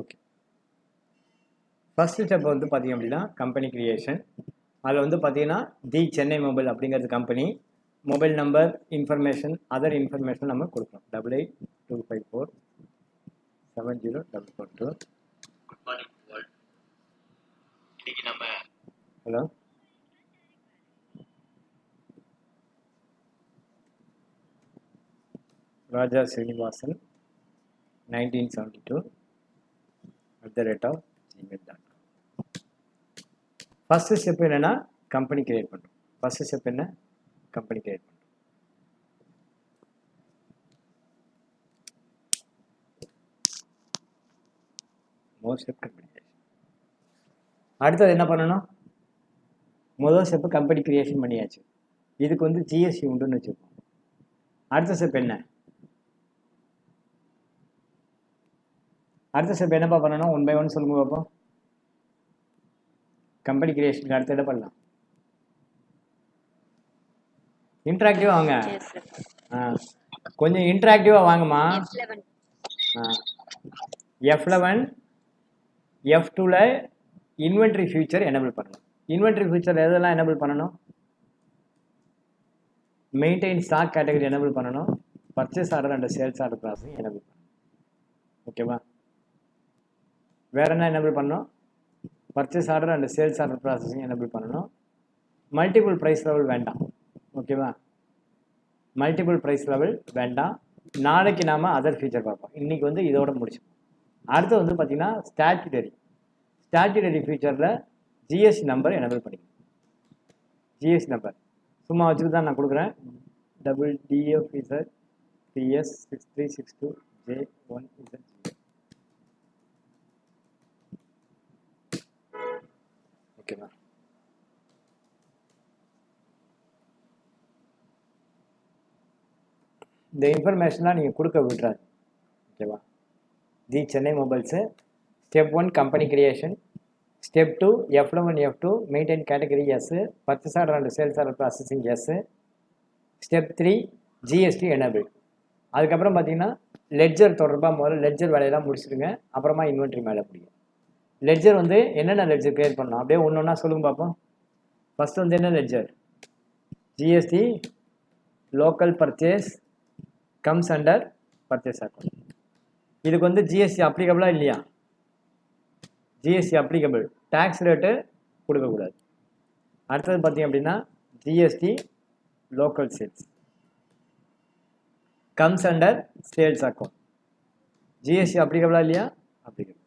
Okay, first step வந்து பார்த்தீங்க அப்படின்னா கம்பெனி கிரியேஷன். அதில் வந்து பார்த்தீங்கன்னா தி சென்னை மொபைல் அப்படிங்கிறது company. Mobile number information other information நம்ம கொடுக்கணும். 8825470442. Good morning world. இன்னைக்கு நம்ம ஹலோ ராஜா ஸ்ரீனிவாசன் 1972 @gmail.com. ஃபஸ்ட்டு ஸ்டெப் என்னென்னா கம்பெனி கிரியேட் பண்ணுறோம். ஃபஸ்ட்டு ஸ்டெப் என்ன? கம்பெனி கிரியேட் பண்ணுறோம். மோர் ஸ்டெப் கம்பெனி கிரியேஷன். அடுத்தது என்ன பண்ணணும்? முதல் ஸ்டெப்பு கம்பெனி கிரியேஷன் பண்ணியாச்சு. இதுக்கு வந்து ஜிஎஸ்டி உண்டுன்னு வச்சுருக்கோம். அடுத்த ஸ்டெப் என்ன? அடுத்த ஸ்டெப் என்னப்பா பண்ணணும்? 1 by 1 சொல்லுங்க பார்ப்போம். கம்பெனி கிரியேஷனுக்கு அடுத்து என்ன பண்ணலாம்? இன்ட்ராக்டிவாக வாங்க. கொஞ்சம் இன்ட்ராக்டிவாக வாங்கம்மா. F11 F2ல இன்வென்ட்ரி ஃபியூச்சர் எனேபிள் பண்ணணும். இன்வென்ட்ரி ஃபியூச்சர் எதெல்லாம் எனேபிள் பண்ணணும்? மெயின்டைன் ஸ்டாக் கேட்டகரி எனேபிள் பண்ணணும். Purchase order and sales order processing enable பண்ணணும். ஓகேவா? வேற என்ன எனேபிள் பண்ணணும்? Purchase order and sales order processing enable பண்ணணும். மல்டிபிள் ப்ரைஸ் லெவல் வேண்டாம். ஓகேவா? மல்டிபிள் ப்ரைஸ் லெவல் வேண்டாம். நாளைக்கு நாம் அதர் ஃபீச்சர் பார்ப்போம். இன்றைக்கி வந்து இதோட முடிச்சுப்போம். அடுத்து வந்து பார்த்திங்கன்னா ஸ்டாட்யூட்டரி ஃபீச்சரில் ஜிஎஸ்டி நம்பர் எனேபிள் பண்ணிக்கணும். ஜிஎஸ்டி நம்பர் சும்மா வச்சுட்டு தான் நான் கொடுக்குறேன். DFZ3S6362J1Z. ஓகேவா? இந்த இன்ஃபர்மேஷன்லாம் நீங்கள் கொடுக்க விட்றாது. ஓகேவா? The Chennai mobiles step 1 company creation, step 2 F11 F2 maintain category yes, purchase order and sales order processing yes, step 3 GST enable. அதுக்கப்புறம் பார்த்தீங்கன்னா லெட்ஜர் தொடர்பாக முதல்ல லெட்ஜர் வேலையெல்லாம் முடிச்சுடுங்க. அப்புறமா இன்வென்ட்ரி மேலே முடியும். லெட்ஜர் வந்து என்னென்ன லெட்ஜர் கிரியேட் பண்ணணும் அப்படியே ஒன்று ஒன்றா சொல்லுங்க பார்ப்போம். ஃபஸ்ட்டு வந்து என்ன ledger? GST local purchase comes under purchase account. இதுக்கு வந்து ஜிஎஸ்டி அப்ளிகபிளாக இல்லையா? GST applicable. டேக்ஸ் ரேட்டு கொடுக்கக்கூடாது. அடுத்தது பார்த்தீங்க அப்படின்னா GST local sales comes under sales account. GST அப்ளிகபிளாக இல்லையா? அப்ளிகபிள்.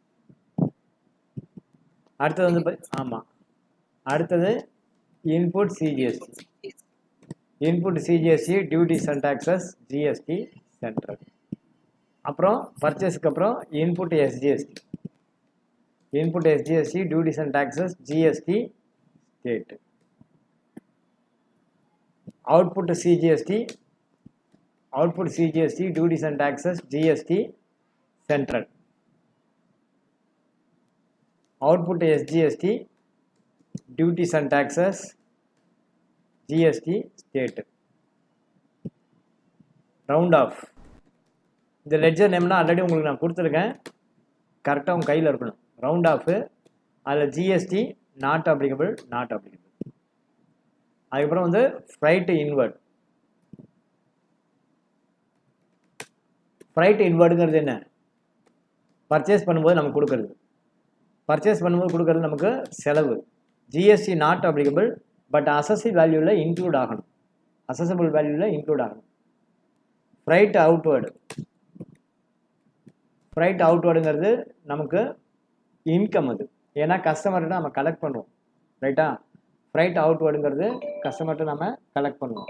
அடுத்தது வந்து ஆமாம், அடுத்தது input CGST. Input CGST duties and taxes GST central. அப்புறம் பர்ச்சேஸ்க்கு அப்புறம் input SGST. Input SGST duties and taxes GST state. Output CGST duties and taxes GST central. output SGST duties and taxes GST state. round off. இந்த ledger நேம்னா already உங்களுக்கு நான் கொடுத்துருக்கேன், கரெக்டாக உங்கள் கையில் இருக்கணும். ரவுண்ட் ஆஃப் அதில் ஜிஎஸ்டி நாட் அப்ளிகபிள். அதுக்கப்புறம் வந்து ஃப்ரைட் இன்வெர்ட். ஃப்ரைட் இன்வெர்டுங்கிறது என்ன? பர்ச்சேஸ் பண்ணும்போது நமக்கு கொடுக்குறது. நமக்கு செலவு. ஜிஎஸ்டி நாட் அப்ளிகபிள், பட் அசசிவ் வேல்யூவில் இன்க்ளூட் ஆகணும். ஃப்ரைட் அவுட்வேர்டுங்கிறது நமக்கு இன்கம். அது ஏன்னா கஸ்டமர்கிட்ட நம்ம கலெக்ட் பண்ணுவோம், ரைட்டா? ஃப்ரைட் அவுட்வேர்டுங்கிறது கஸ்டமர்கிட்ட நம்ம கலெக்ட் பண்ணுவோம்.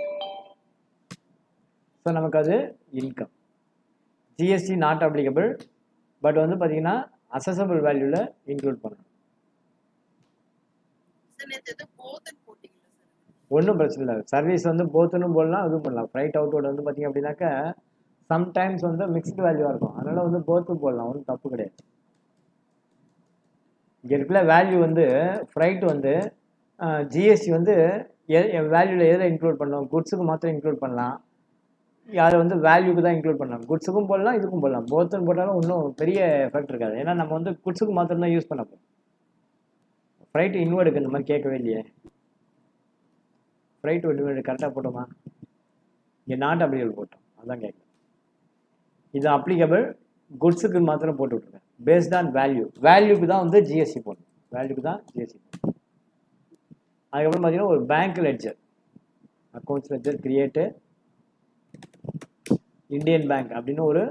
ஸோ நமக்கு அது income. GST not applicable, but வந்து பார்த்தீங்கன்னா அசசபிள் வேல்யூவில் இன்க்ளூட் பண்ணணும். ஒன்றும் பிரச்சனை இல்லை. சர்வீஸ் வந்து போத்துன்னு போடலாம், அதுவும் பண்ணலாம். ஃப்ரைட் அவுட்வேர்டு வந்து பார்த்தீங்க அப்படின்னாக்கா சம்டைம்ஸ் வந்து மிக்ஸ்டு வேல்யூவாக இருக்கும், அதனால் வந்து போத்து போடலாம், ஒன்றும் தப்பு கிடையாது. இங்கே இருக்கிற வேல்யூ வந்து ஃப்ரைட் வந்து ஜிஎஸ்டி வந்து வேல்யூவில் எதில் இன்க்ளூட் பண்ணணும்? குட்ஸுக்கு மாத்திரம் இன்க்ளூட் பண்ணலாம், அதை வந்து வேல்யூக்கு தான் இன்க்ளூட் பண்ணலாம். குட்ஸுக்கும் போடலாம், இதுக்கும் போடலாம். போத்துன்னு போட்டாலும் ஒன்றும் பெரிய எஃபெக்ட் இருக்காது. ஏன்னா நம்ம வந்து குட்ஸுக்கு மாத்திரம் தான் யூஸ் பண்ண போகிறோம். ஃப்ரைட் இன்வர்டுக்கு இந்த மாதிரி கேட்கவே இல்லையே. ஃப்ரைட் இன்வர்டு கரெக்டாக போட்டோமா? இங்கே நாட் அப்ளிகபிள் போட்டோம், அதான் கேட்குறேன். இது அப்ளிகபிள் குட்ஸுக்கு மாத்திரம் போட்டு விட்ருக்கேன். பேஸ்ட் ஆன் வேல்யூ, வேல்யூக்கு தான் வந்து ஜிஎஸ்டி போடணும். வேல்யூக்கு தான் ஜிஎஸ்டி போடணும். அதுக்கப்புறம் பார்த்தீங்கன்னா ஒரு bank ledger, accounts ledger create Indian Bank அப்படின்னு ஒரு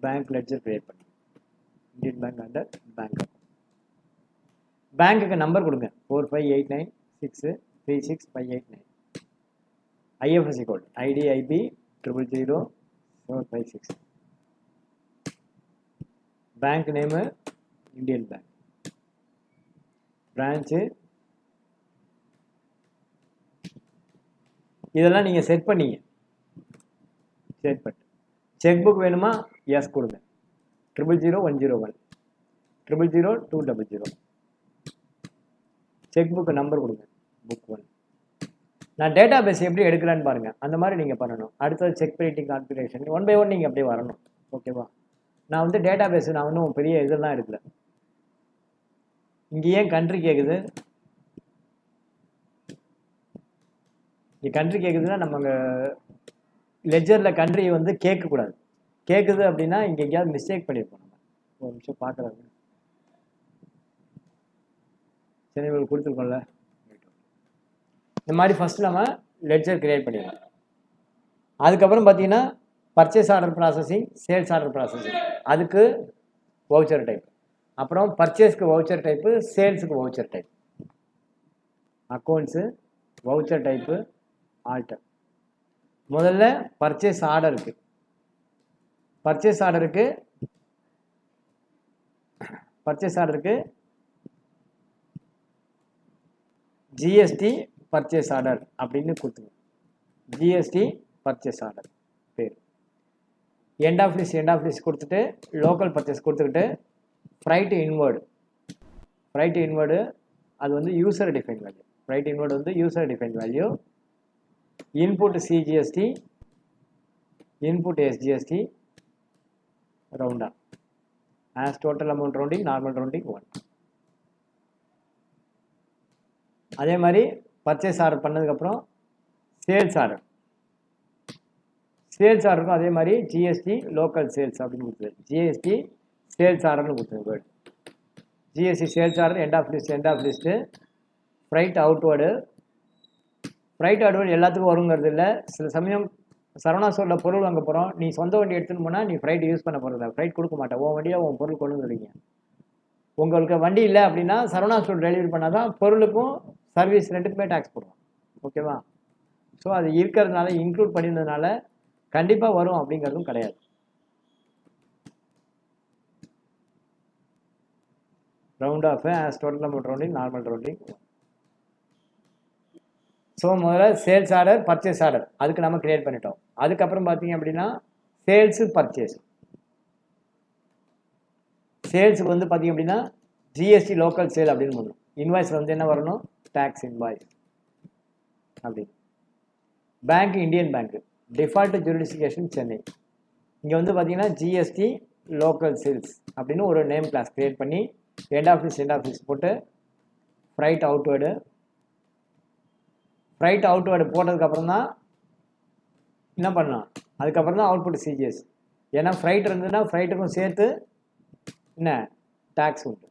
பேங்க் லெட்ஜர் கிரியேட் பண்ணி Indian Bank under bank account. பேங்க்குக்கு நம்பர் கொடுங்க 4589636589. IFSC code IDIB 000456. Bank name Indian Bank. Branch இதெல்லாம் நீங்கள் செட் பண்ணீங்க. செட் பண்ணி செக் புக் வேணுமா? எஸ் கொடுங்க. 000101 000200. செக் புக்கு நம்பர் கொடுங்க. புக் 1. நான் டேட்டா பேஸ் எப்படி எடுக்கிறேன்னு பாருங்கள். அந்த மாதிரி நீங்கள் பண்ணணும். அடுத்தது செக் ரேட்டிங் கான்ஃபிகரேஷன் 1 by 1 நீங்கள் அப்படியே வரணும். ஓகேவா? நான் வந்து டேட்டா பேஸ் நான் ஒன்றும் பெரிய இதெல்லாம் எடுக்கல. இங்கே ஏன் கண்ட்ரி கேட்குது? இங்கே கண்ட்ரி கேட்குதுன்னா நம்ம லெஜரில் கண்ட்ரி வந்து கேட்கக்கூடாது. கேட்குது அப்படின்னா இங்கே எங்கேயாவது மிஸ்டேக் பண்ணியிருப்போம். நம்ம ஒரு நிமிஷம் பார்க்குறாங்க. சரி, உங்களுக்கு கொடுத்துருக்கோம்ல. இந்த மாதிரி ஃபஸ்ட்டு நம்ம லெட்ஜர் கிரியேட் பண்ணிடலாம். அதுக்கப்புறம் பார்த்தீங்கன்னா purchase order processing, sales order processing, அதுக்கு வவுச்சர் டைப். அப்புறம் பர்ச்சேஸ்க்கு வவுச்சர் டைப்பு, சேல்ஸுக்கு voucher type. Accounts, voucher type, alter. முதல்ல பர்ச்சேஸ் ஆர்டருக்கு. பர்ச்சேஸ் ஆர்டருக்கு ஜிஎஸ்டி பர்ச்சேஸ் ஆர்டர் அப்படின்னு கொடுத்துங்க. ஜிஎஸ்டி பர்ச்சேஸ் ஆர்டர் பேர். எண்ட் ஆஃப் லிஸ்ட் கொடுத்துட்டு லோக்கல் பர்ச்சேஸ் கொடுத்துக்கிட்டு ஃப்ரைட் இன்வர்டு அது வந்து user define value. Freight inward வந்து user define value. Input CGST, input SGST, ரவுண்டா as total amount rounding, normal rounding 1. அதே மாதிரி பர்ச்சேஸ் ஆர்டர் பண்ணதுக்கப்புறம் சேல்ஸ் ஆர்டருக்கும் அதே மாதிரி ஜிஎஸ்டி லோக்கல் சேல்ஸ் அப்படின்னு கொடுத்துரு. ஜிஎஸ்டி சேல்ஸ் ஆர்டர்னு கொடுத்துருங்க. GST sales order end of list. Freight outward எல்லாத்துக்கும் வருங்கிறது இல்லை. சில சமயம் சரவணா ஸ்டோரில் பொருள் வாங்க போகிறோம், நீ சொந்த வண்டி எடுத்துன்னு போனால் நீ ஃப்ரைட் யூஸ் பண்ண போகிறதில்ல. ஃப்ரைட் கொடுக்க மாட்டேன், உன் வண்டியாக உன் பொருள் கொண்டு வந்துடுவீங்க. உங்களுக்கு வண்டி இல்லை அப்படின்னா சரவணா ஸ்டோர் டெலிவரி பண்ணால் தான் பொருளுக்கும் சர்வீஸ் ரெண்டுக்குமே டேக்ஸ் போடுவோம். ஓகேவா? ஸோ அது இருக்கிறதுனால, இன்க்ளூட் பண்ணியிருந்ததுனால கண்டிப்பாக வரும் அப்படிங்கிறதும் கிடையாது. Round off as total amount rounding, normal rounding. So முதல்ல சேல்ஸ் ஆர்டர், பர்ச்சேஸ் ஆர்டர் அதுக்கு நம்ம கிரியேட் பண்ணிட்டோம். அதுக்கப்புறம் பார்த்தீங்க அப்படின்னா சேல்ஸு பர்ச்சேஸ். சேல்ஸுக்கு வந்து பார்த்தீங்க அப்படின்னா ஜிஎஸ்டி லோக்கல் சேல் அப்படின்னு வரும். இன்வாய்ஸில் வந்து என்ன வரணும்? டேக்ஸ் இன்வாய்ஸ் அப்படின்னு. Bank Indian bank, default jurisdiction Chennai. இங்கே வந்து பார்த்தீங்கன்னா ஜிஎஸ்டி லோக்கல் சேல்ஸ் அப்படின்னு ஒரு நேம் கிளாஸ் கிரியேட் பண்ணி எண்ட் ஆஃப் லிஸ்ட் போட்டு ஃப்ரைட் அவுட்வேர்டு போட்டதுக்கப்புறம் தான் என்ன பண்ணலாம்? அதுக்கப்புறம் தான் அவுட்புட் சிஜிஎஸ். ஏன்னா ஃப்ரைட் இருந்ததுன்னா ஃப்ரைட்டுக்கும் சேர்த்து என்ன டேக்ஸ் உண்டு.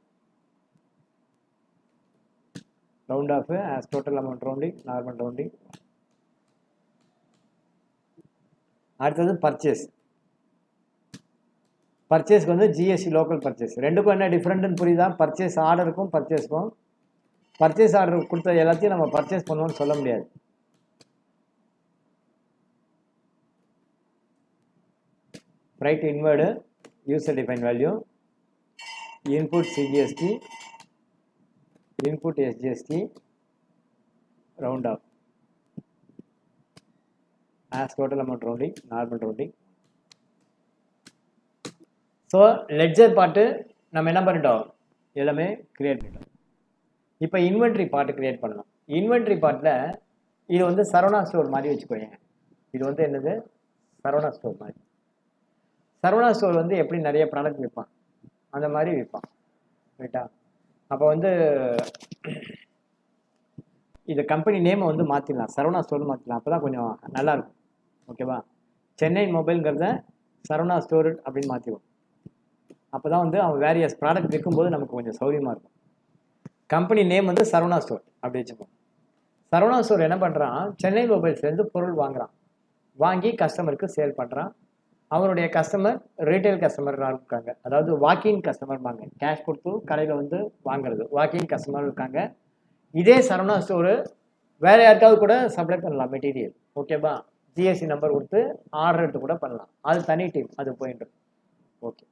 Round off as total amount rounding, normal rounding. அடுத்தது பர்ச்சேஸ்க்கு வந்து ஜிஎஸ்டி லோக்கல் பர்ச்சேஸ். ரெண்டுக்கும் என்ன டிஃப்ரெண்ட்னு புரியுதா? பர்ச்சேஸ் ஆர்டருக்கும் பர்ச்சேஸ்க்கும். பர்ச்சேஸ் ஆர்டர் கொடுத்த எல்லாத்தையும் நம்ம பர்ச்சேஸ் பண்ணுவோம்னு சொல்ல முடியாது. Freight inward user define value, input CGST, input SGST, round off as total amount rounding, normal rounding. So ledger part நம்ம என்ன பண்ணிட்டோம்? எல்லாமே கிரியேட் பண்ணிட்டோம். இப்போ இன்வென்ட்ரி பார்ட்டு கிரியேட் பண்ணணும். இன்வென்ட்ரி பார்ட்டில் இது வந்து சரவணா ஸ்டோர் மாதிரி வச்சுக்கோங்க. இது வந்து என்னது? சரவணா ஸ்டோர் மாதிரி. சரவணா ஸ்டோர் வந்து எப்படி நிறைய ப்ராடக்ட் விற்பான், அந்த மாதிரி விற்பான். ரைட்டா? அப்போ வந்து இது கம்பெனி நேமை வந்து மாற்றிடலாம், சரவணா ஸ்டோர்னு மாற்றிடலாம். அப்போ தான் கொஞ்சம் நல்லாயிருக்கும். ஓகேவா? சென்னை மொபைல்ங்கிறத சரவணா ஸ்டோர் அப்படின்னு மாற்றிடுவோம். அப்போ தான் வந்து அவன் வேரியஸ் ப்ராடக்ட் விற்கும்போது நமக்கு கொஞ்சம் சௌரியமாக இருக்கும். கம்பெனி நேம் வந்து சரவணா ஸ்டோர் அப்படி வச்சுப்போம். சரவணா ஸ்டோர் என்ன பண்ணுறான், சென்னை மொபைல்ஸ்லேருந்து பொருள் வாங்குறான், வாங்கி கஸ்டமருக்கு சேல் பண்ணுறான். அவருடைய கஸ்டமர் ரீட்டைல் கஸ்டமராக இருக்காங்க, அதாவது வாக்கிங் கஸ்டமர் வாங்க, கேஷ் கொடுத்து கடையில் வந்து வாங்குறது வாக்கிங் கஸ்டமர் இருக்காங்க. இதே சரவணா ஸ்டோரு வேறு யாருக்காவது கூட சப்ளை பண்ணலாம் மெட்டீரியல். ஓகேவா? ஜிஎஸ்டி நம்பர் கொடுத்து ஆர்டர் எடுத்து கூட பண்ணலாம். அது தனி டீம், அது போயிட்டு. ஓகே.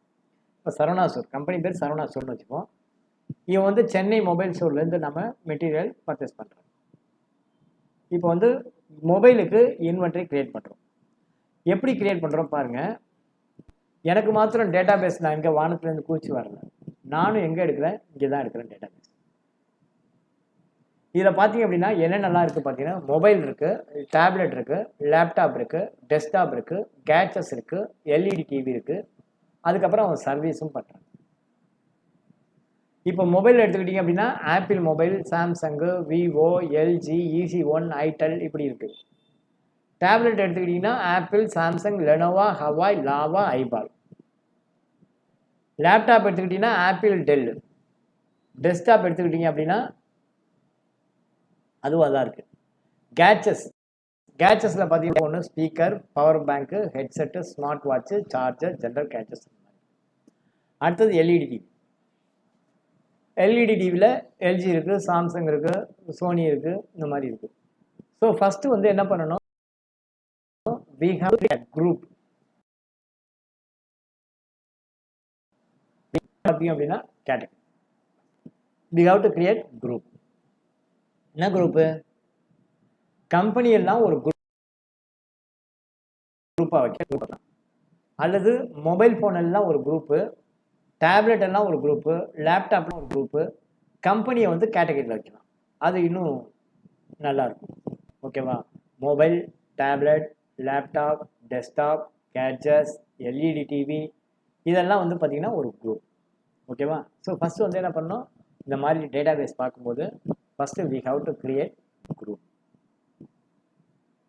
இப்போ சரவணா ஸ்டோர் கம்பெனி பேர் சரவணா ஸ்டோர்னு வச்சுப்போம். இவன் வந்து சென்னை மொபைல் ஸ்டோர்லேருந்து நம்ம மெட்டீரியல் பர்ச்சேஸ் பண்ணுறோம். இப்போ வந்து மொபைலுக்கு இன்வென்ட்ரி கிரியேட் பண்ணுறோம். எப்படி கிரியேட் பண்ணுறோம் பாருங்கள். எனக்கு மாத்திரம் டேட்டா பேஸ் நான் இங்கே வானத்துலேருந்து கூச்சி வரல, நானும் எங்கே எடுக்கிறேன், இங்கே தான் எடுக்கிறேன் டேட்டா பேஸ். இதில் பார்த்தீங்க அப்படின்னா என்னென்னலாம் இருக்குது பார்த்தீங்கன்னா, மொபைல் இருக்குது, டேப்லெட் இருக்குது, லேப்டாப் இருக்குது, டெஸ்க்டாப் இருக்குது, கேட்ஜெட்ஸ் இருக்குது, எல்இடி டிவி இருக்குது, அதுக்கப்புறம் அவன் சர்வீஸும் பண்ணுறான். இப்போ மொபைல் எடுத்துக்கிட்டிங்க அப்படின்னா Apple mobile, Samsung, Vivo, LG, EC1, itel இப்படி இருக்குது. டேப்லெட் எடுத்துக்கிட்டிங்கன்னா Apple, Samsung, Lenovo, Huawei, Lava, iBall. Laptop எடுத்துக்கிட்டிங்கன்னா ஆப்பிள், டெல். டெஸ்க்டாப் எடுத்துக்கிட்டிங்க அப்படின்னா அதுவும் தான் இருக்குது. கேட்ஜெட்ஸில் பார்த்தீங்கன்னா ஒன்று speaker, power bank, headset, smart watch, charger, general gadgets. அடுத்தது எல்இடி டிவி. எல்இடி டிவியில் எல்ஜி இருக்குது, சாம்சங் இருக்குது, சோனி இருக்குது, இந்த மாதிரி இருக்குது. ஸோ ஃபஸ்ட்டு வந்து என்ன பண்ணணும், we have a group அப்படின்னா category. we have to create group. என்ன குரூப்பு? கம்பெனி எல்லாம் ஒரு குரூப்பாக வைக்கலாம், அல்லது மொபைல் ஃபோன் எல்லாம் ஒரு குரூப்பு, டேப்லெட் எல்லாம் ஒரு குரூப்பு, லேப்டாப்லாம் ஒரு குரூப்பு, கம்பெனியை வந்து கேட்டகரியில் வைக்கலாம். அது இன்னும் நல்லாயிருக்கும். ஓகேவா? Mobile, tablet, laptop, desktop, gadgets, LED TV இதெல்லாம் வந்து பார்த்திங்கன்னா ஒரு குரூப். ஓகேவா? ஸோ ஃபஸ்ட்டு வந்து என்ன பண்ணணும், இந்த மாதிரி டேட்டா பேஸ் பார்க்கும்போது first we have to create group.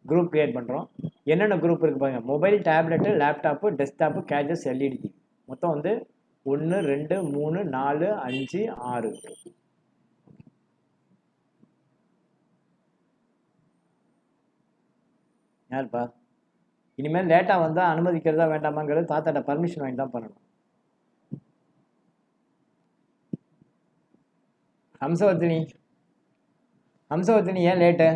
Group create பண்ணுறோம். என்னென்ன குரூப் இருக்குது பாருங்கள், mobile, tablet, laptop, desktop, gadgets, LED TV. மொத்தம் வந்து 1 2 3 4 5 6 இருக்குது. யாருப்பா? இனிமேல் டேட்டா வந்தால் அனுமதிக்கிறதா வேண்டாமாங்கிறது தாத்தாட்ட பர்மிஷன் வாங்கி தான் பண்ணணும். ஹம்சவர்த்தினி ஏன் லேட்டு?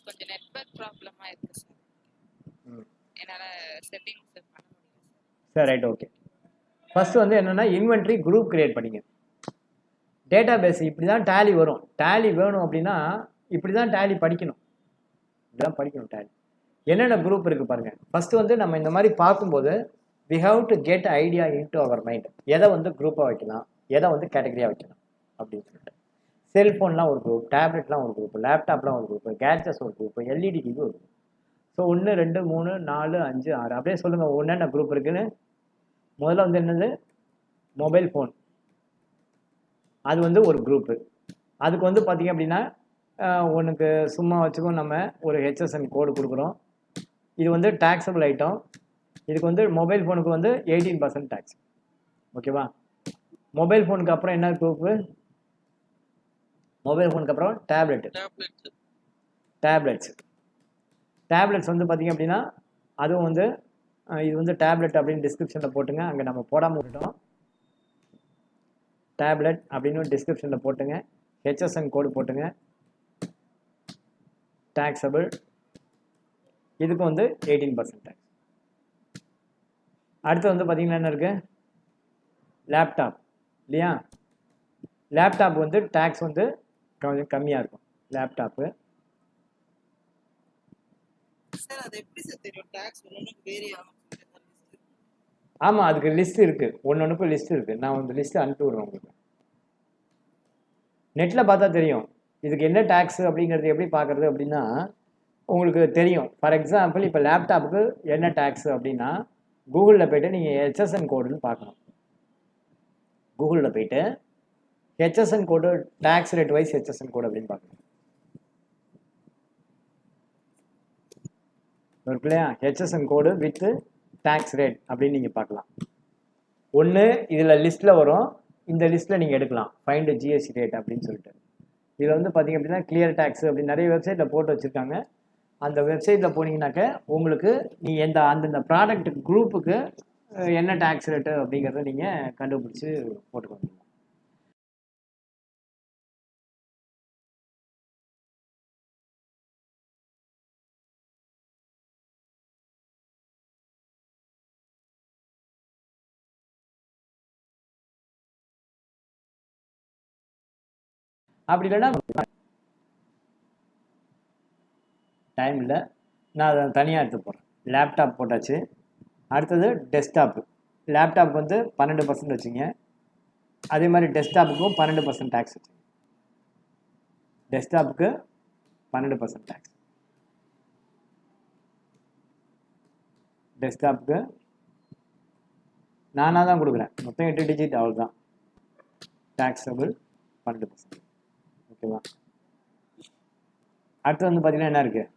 கொஞ்சம் நெட்வொர்க் ப்ராப்ளமா இருக்கு சார், என்னால செட்டிங்ஸ் பண்ண முடியல சார். Right, okay. ஃபர்ஸ்ட் வந்து என்னன்னா இன்வென்ட்ரி குரூப் கிரியேட் பண்ணிங்க. டேட்டா பேஸ் இப்படி தான் டேலி வரும். டேலி வேணும் அப்படின்னா இப்படி தான் டேலி படிக்கணும், இப்படிதான் படிக்கணும் டேலி. என்னென்ன குரூப் இருக்குது பாருங்கள். ஃபஸ்ட்டு வந்து நம்ம இந்த மாதிரி பார்க்கும்போது we have to get idea into our mind. எதை வந்து குரூப்பாக வைக்கலாம், எதை வந்து கேட்டகரியாக வைக்கலாம் அப்படின்னு சொல்லிட்டு. செல்ஃபோன்லாம் ஒரு குரூப், டேப்லெட்லாம் ஒரு குரூப், லேப்டாப்லாம் ஒரு குரூப், கேட்ஜெட்ஸ் ஒரு குரூப், எல்இடி டிவி ஒரு குரூப். ஸோ 1 2 3 4 5 6 அப்படியே சொல்லுங்கள் என்னென்ன குரூப் இருக்குன்னு. முதல்ல வந்து என்னது, மொபைல் ஃபோன், அது வந்து ஒரு குரூப்பு. அதுக்கு வந்து பார்த்திங்க அப்படின்னா உனக்கு சும்மா வச்சுக்கோ, நம்ம ஒரு HSN கோடு கொடுக்குறோம். இது வந்து டேக்ஸபிள் ஐட்டம். இதுக்கு வந்து மொபைல் ஃபோனுக்கு வந்து 18% டேக்ஸ். ஓகேவா? மொபைல் ஃபோனுக்கு அப்புறம் என்ன குரூப்பு? மொபைல் ஃபோனுக்கு அப்புறம் டேப்லெட்ஸ் வந்து பார்த்திங்க அப்படின்னா அதுவும் வந்து இது வந்து டேப்லெட் அப்படின்னு டிஸ்கிரிப்ஷனில் போட்டுங்க. அங்கே நம்ம போடாமல் விட்டுட்டோம். டேப்லெட் அப்படின்னு டிஸ்கிரிப்ஷனில் போட்டுங்க, HSN கோடு போட்டுங்க, டேக்ஸபிள். இதுக்கு வந்து 18% டேக்ஸ். அடுத்து வந்து பார்த்திங்கன்னா என்ன இருக்குது, லேப்டாப் இல்லையா? லேப்டாப் வந்து டேக்ஸ் வந்து கொஞ்சம் கம்மியாக இருக்கும் லேப்டாப்பு. ஆமாம், அதுக்கு லிஸ்ட் இருக்குது, ஒன்றுக்கும் லிஸ்ட் இருக்குது. நான் வந்து லிஸ்ட்டு அனுப்பி விட்றேன் உங்களுக்கு. நெட்டில் பார்த்தா தெரியும். இதுக்கு என்ன டேக்ஸு அப்படிங்கிறது எப்படி பார்க்குறது அப்படின்னா உங்களுக்கு தெரியும். ஃபார் எக்ஸாம்பிள் இப்போ லேப்டாப்புக்கு என்ன டேக்ஸு அப்படின்னா கூகுளில் போய்ட்டு நீங்கள் ஹெச்எஸ்என் கோடுன்னு பார்க்கணும். கூகுளில் போய்ட்டு HSN code tax rate wise HSN code அப்படின்னு பார்க்கணும். இருக்கு இல்லையா? HSN code with tax rate அப்படின்னு நீங்கள் பார்க்கலாம். ஒன்று இதில் லிஸ்ட்டில் வரும், இந்த லிஸ்ட்டில் நீங்கள் எடுக்கலாம் ஃபைண்ட் ஜிஎஸ்டி ரேட் அப்படின்னு சொல்லிட்டு. இதில் வந்து பார்த்தீங்க அப்படின்னா கிளியர் டேக்ஸ் அப்படின்னு நிறைய வெப்சைட்டில் போட்டு வச்சுருக்காங்க. அந்த வெப்சைட்டில் போனீங்கன்னாக்க உங்களுக்கு நீ அந்தந்த ப்ராடக்ட் குரூப்புக்கு என்ன டேக்ஸ் ரேட்டு அப்படிங்கிறத நீங்கள் கண்டுபிடிச்சி போட்டுக்கோங்க. அப்படி இல்லைன்னா டைம் இல்லை, நான் அதை தனியாக எடுத்து போகிறேன். லேப்டாப் போட்டாச்சு. அடுத்தது டெஸ்க்டாப்பு. லேப்டாப் வந்து 12% வச்சுங்க. அதே மாதிரி டெஸ்க்டாப்புக்கும் 12% டேக்ஸ் வச்சுங்க. டெஸ்க்டாப்புக்கு 12% டேக்ஸ். டெஸ்க்டாப்புக்கு நானாக தான் கொடுக்குறேன். மொத்தம் 8 டிஜிட் அவ்வளோதான். டேக்ஸபிள் 12%. ஓகேவா? அடுத்து வந்து பார்த்தீங்கன்னா என்ன இருக்குது?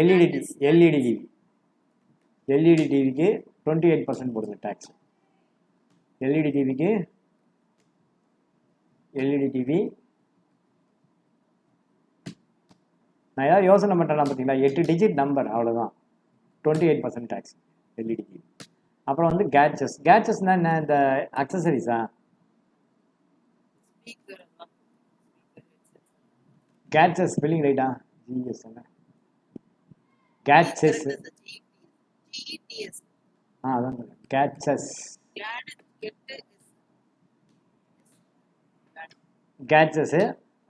LED TV. எல்இடி டிவிக்கு 28% போடுது டேக்ஸ். எல்இடி டிவி நான் ஏதாவது யோசனை பண்ணுறேன்னா பார்த்தீங்களா, 8 டிஜிட் நம்பர் அவ்வளோதான். 28% டேக்ஸ் எல்இடி டிவி. அப்புறம் வந்து கேட்சஸ்னால் என்ன? இந்த அக்சசரிஸா? கேட்சஸ் ஸ்பெல்லிங் ரைட்டா? ஜிஎஸ் என்ன? கேட்சஸ். அதான் கேட்சஸ். கேட்சஸ்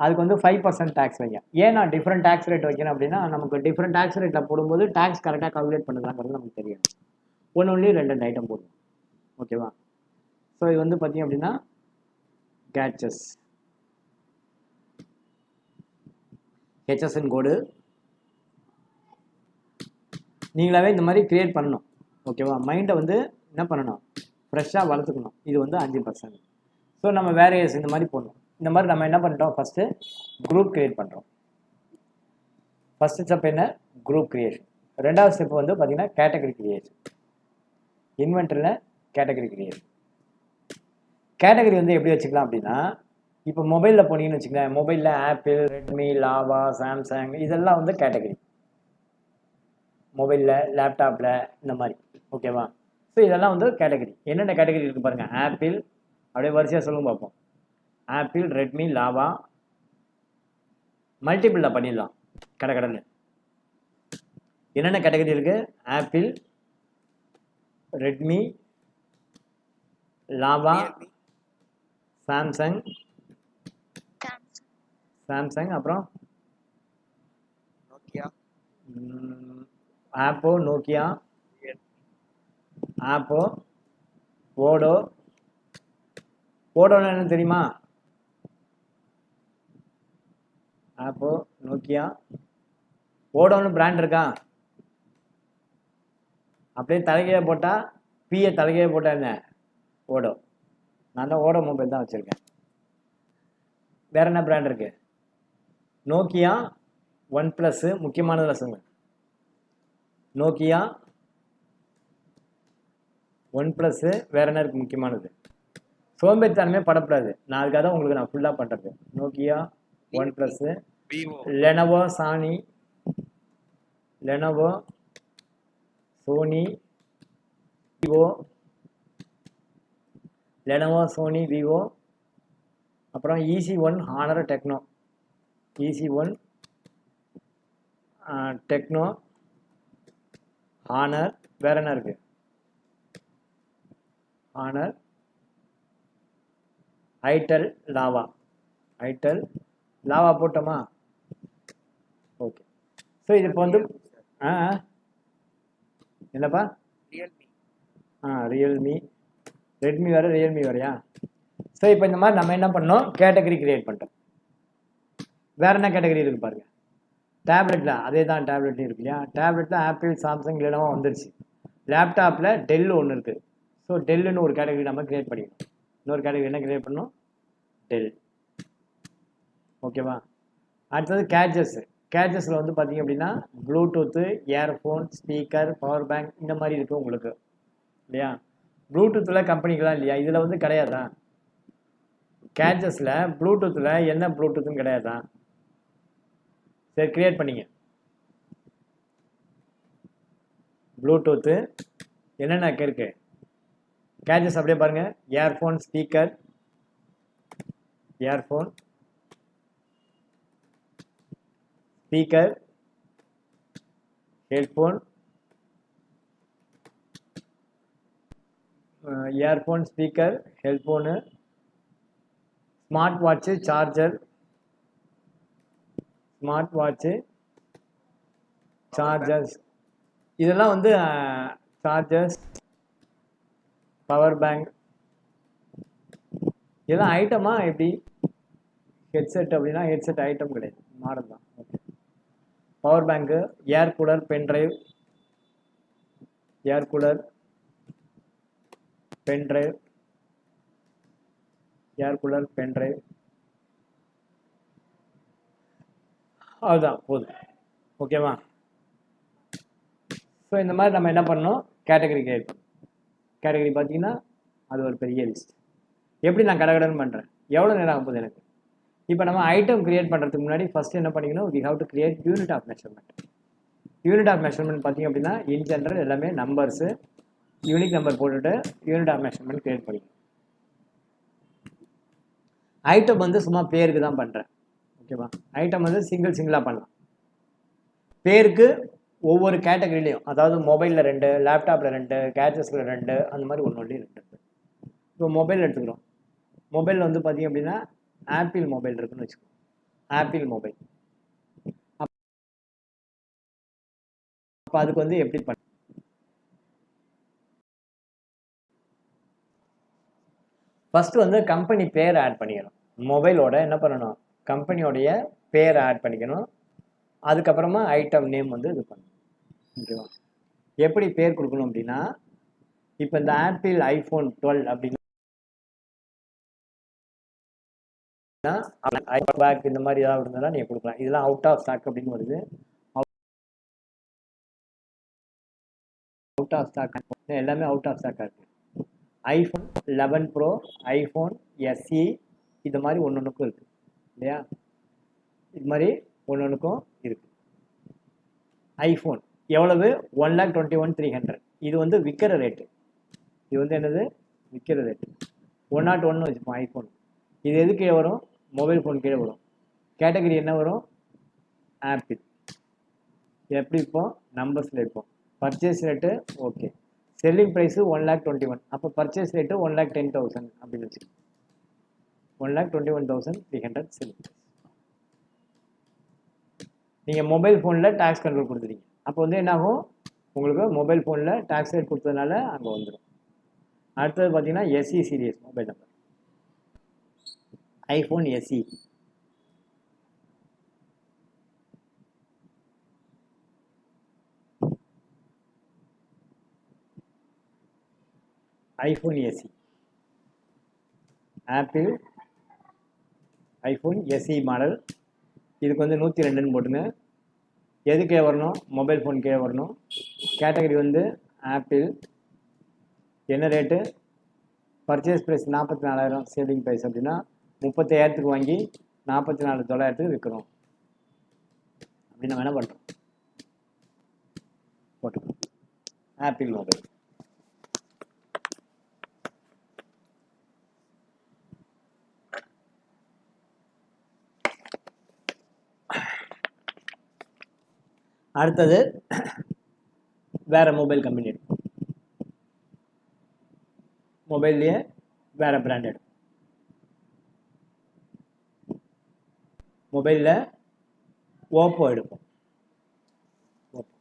அதுக்கு வந்து 5% டேக்ஸ் வைங்க. ஏன் நான் டிஃப்ரெண்ட் டேக்ஸ் ரேட் வைக்கிறேன் அப்படின்னா நமக்கு டிஃப்ரெண்ட் டேக்ஸ் ரேட்டில் போடும்போது டேக்ஸ் கரெக்டாக கால்குலேட் பண்ணுறாங்கிறது நமக்கு தெரியும். ஒன்றுலேயும் 2 ஐட்டம் போடுவோம். ஓகேவா? ஸோ இது வந்து பார்த்தீங்க அப்படின்னா கேட்சஸ். ஹெச்எஸ்என் கோடு நீங்களாவே இந்த மாதிரி கிரியேட் பண்ணணும். ஓகேவா? மைண்டை வந்து என்ன பண்ணணும்? ஃப்ரெஷ்ஷாக வளர்த்துக்கணும். இது வந்து 5%. ஸோ நம்ம வேரியஸ் இந்த மாதிரி போடணும். இந்த மாதிரி நம்ம என்ன பண்ணிட்டோம்? ஃபஸ்ட்டு குரூப் கிரியேட் பண்ணுறோம். ஃபஸ்ட்டு ஸ்டெப் என்ன? Group creation. ரெண்டாவது ஸ்டெப் வந்து பார்த்தீங்கன்னா கேட்டகரி கிரியேஷன். இன்வென்டரியில் கேட்டகரி கிரியேஷன். கேட்டகரி வந்து எப்படி வச்சுக்கலாம் அப்படின்னா, இப்போ மொபைலில் போனீங்கன்னு வச்சுக்கோங்களேன், மொபைலில் ஆப்பிள், ரெட்மி, லாவா, சாம்சங் இதெல்லாம் வந்து கேட்டகரி. மொபைலில், லேப்டாப்பில் இந்த மாதிரி. ஓகேவா? ஸோ இதெல்லாம் வந்து கேட்டகரி. என்னென்ன கேட்டகரி இருக்குது பாருங்கள். ஆப்பிள் அப்படியே வரிசையாக சொல்லுங்க பார்ப்போம். ஆப்பிள், ரெட்மி, லாவா, மல்டிபிளில் பண்ணிடலாம் கடன்னு. என்னென்ன கேட்டகரி இருக்குது? ஆப்பிள், ரெட்மி, லாவா, சாம்சங் அப்புறம் ஆப்போ, நோக்கியா, ஓடோன்னு என்ன தெரியுமா? ஆப்போ, நோக்கியா, ஓடோன்னு பிராண்ட் இருக்கா? அப்படியே தலைகையை போட்டால் பிஏ தலைகையை போட்டால் என்ன? ஓடோ. நான் தான் ஓடோ மொபைல் தான் வச்சுருக்கேன். வேறு என்ன பிராண்ட் இருக்குது? நோக்கியா, OnePlus முக்கியமானதில் சொல்லுங்கள். நோக்கியா, OnePlus வேறு என்ன இருக்குது முக்கியமானது? சோம்பேறித்தனமே படப்படாது. நான் அதுக்காக தான் உங்களுக்கு நான் ஃபுல்லாக பண்ணுறது. Nokia, OnePlus, Lenovo, Sony, Vivo, Lenovo, Sony, Vivo, அப்புறம் EC1, honour, techno. EC1, techno, honour. வேறு என்ன இருக்குது? ஹானர், ஐடெல், லாவா போட்டோமா? ஓகே. ஸோ இது இப்போ வந்து என்னப்பா? ரியல்மி, ரெட்மி வேறு, ரியல்மி வேறையா? ஸோ இப்போ இந்த மாதிரி நம்ம என்ன பண்ணோம்? கேட்டகரி கிரியேட் பண்ணிட்டோம். வேறு என்ன கேட்டகரி இருக்குது பாருங்கள். டேப்லெட்டில் அதே தான், டேப்லெட்லையும் இருக்கு இல்லையா. டேப்லெட்டில் ஆப்பிள், சாம்சங், லெனோவோ வந்துருச்சு. லேப்டாப்பில் டெல் ஒன்று இருக்குது. ஸோ டெல்லுன்னு ஒரு கேட்டகரி நம்ம கிரியேட் பண்ணிக்கணும். இன்னொரு கேட்டகரி என்ன கிரியேட் பண்ணணும்? டெல். ஓகேவா. அடுத்தது கேட்ஜஸ். கேட்ஜஸில் வந்து பார்த்தீங்க அப்படின்னா bluetooth, earphone, speaker, power bank இந்த மாதிரி இருக்குது உங்களுக்கு இல்லையா. ப்ளூடூத்தில் கம்பெனிக்கெலாம் இல்லையா, இதில் வந்து கிடையாதா? கேட்ஜஸில் ப்ளூடூத்தில் என்ன ப்ளூடூத்துன்னு கிடையாதா? சரி, கிரியேட் பண்ணிங்க. ப்ளூடூத்து என்னென்ன இருக்கு கேட்ஜஸ் அப்படியே பாருங்கள். Earphone, speaker, earphone, speaker, headphone, earphone, speaker, headphone, smart watch, charger, smart watch, chargers, இதெல்லாம் வந்து சார்ஜர்ஸ், பவர் பேங்க், இதெல்லாம் ஐட்டமா எப்படி? ஹெட்செட் அப்படின்னா ஹெட்செட் ஐட்டம் கிடையாது, மாடல் தான். Okay. Power bank, air cooler, pen drive, air cooler, pen drive, air cooler, pen drive, அதுதான் போதும். ஓகேவா. ஸோ இந்த மாதிரி நம்ம என்ன பண்ணணும்? கேட்டகரி கிரியேட் பண்ணணும். கேட்டகரி பார்த்தீங்கன்னா அது ஒரு பெரிய லிஸ்ட். எப்படி நான் கடகடன்னு பண்ணுறேன்? எவ்வளோ நேரம் ஆகும் போது எனக்கு? இப்போ நம்ம ஐட்டம் கிரியேட் பண்ணுறதுக்கு முன்னாடி ஃபஸ்ட்டு என்ன பண்ணிக்கணும்? We have to create unit of measurement. Unit of measurement பார்த்தீங்க அப்படின்னா இன் ஜென்ரல் எல்லாமே நம்பர்ஸு, யூனிக் நம்பர் போட்டுட்டு யூனிட் ஆஃப் மெஷர்மெண்ட் கிரியேட் பண்ணிக்கணும். ஐட்டம் வந்து சும்மா பேருக்கு தான் பண்ணுறேன். ஓகேவா. ஐட்டம் வந்து சிங்கிளாக பண்ணலாம். பேருக்கு ஒவ்வொரு கேட்டகரிலையும், அதாவது மொபைலில் 2, லேப்டாப்பில் 2, கேட்ஜஸில் 2, அந்த மாதிரி ஒன்று 2. இப்போ மொபைல் எடுத்துக்கிறோம். மொபைல் வந்து பார்த்தீங்க அப்படின்னா ஆப்பிள் மொபைல் இருக்குன்னு வச்சுக்கோங்க. Apple mobile. அப்போ அதுக்கு வந்து எப்படி பண்ண? ஃபஸ்ட்டு வந்து கம்பெனி பேர் ஆட் பண்ணிக்கணும். மொபைலோட என்ன பண்ணணும்? கம்பெனியோடைய பேர் ஆட் பண்ணிக்கணும். அதுக்கப்புறமா ஐட்டம் நேம் வந்து இது பண்ணணும். ஓகேவா. எப்படி பேர் கொடுக்கணும் அப்படின்னா, இப்போ இந்த ஆப்பிள் ஐஃபோன் 12 அப்படின்னா பேக் இந்த மாதிரி ஏதாவது இருந்தாலும் நீங்கள் கொடுக்கலாம். இதெல்லாம் அவுட் ஆஃப் ஸ்டாக் அப்படின்னு வருது. அவுட் ஆஃப் ஸ்டாக் எல்லாமே அவுட் ஆஃப் ஸ்டாக்காக இருக்குது. ஐஃபோன் 11 ப்ரோ, ஐஃபோன் எஸ்இ, இது மாதிரி ஒன்றுக்கும் இருக்குது இல்லையா. இது மாதிரி ஒன்றுக்கும் இருக்குது. ஐஃபோன் எவ்வளவு? 1,21,300. இது வந்து விற்கிற ரேட்டு. இது வந்து என்னது? விற்கிற ரேட்டு. 101 வச்சுப்போம் ஐஃபோன். இது எது கீழே வரும்? மொபைல் ஃபோன் கீழே வரும். கேட்டகரி என்ன வரும்? ஆப்பிள். எப்படி இப்போ நம்பர்ஸில் இருப்போம். Purchase rate okay. Selling price 1,21,000. அப்போ பர்ச்சேஸ் ரேட்டு 1,10,000 அப்படின்னு வச்சு 1,21,300 செல்லிங் ப்ரைஸ். நீங்கள் மொபைல் ஃபோனில் டேக்ஸ் கண்ட்ரோல் கொடுத்துட்டீங்க. அப்போ வந்து என்ன ஆகும்? உங்களுக்கு மொபைல் ஃபோனில் டேக்ஸ் ரேட் கொடுத்ததுனால அங்கே வந்துடும். அடுத்தது பார்த்தீங்கன்னா SE series mobile number, iPhone SE. IPhone SE, Apple iPhone SE model. இதுக்கு வந்து 102ன்னு போட்டுங்க. எது கீழே வரணும்? மொபைல் ஃபோன் கீழே வரணும். கேட்டகரி வந்து ஆப்பிள். என்ன rate? Purchase price 44,000. Selling price அப்படின்னா 35,000க்கு வாங்கி 44,900 விற்கிறோம் அப்படின்னு நம்ம என்ன பண்ணுறோம்? போட்டுக்கணும். Apple mobile. அடுத்தது வேற மொபைல் கம்பெனி எடுக்கும். மொபைல்லையே வேற பிராண்ட் எடுக்கும். மொபைலில் ஓப்போ எடுப்போம். ஓப்போ.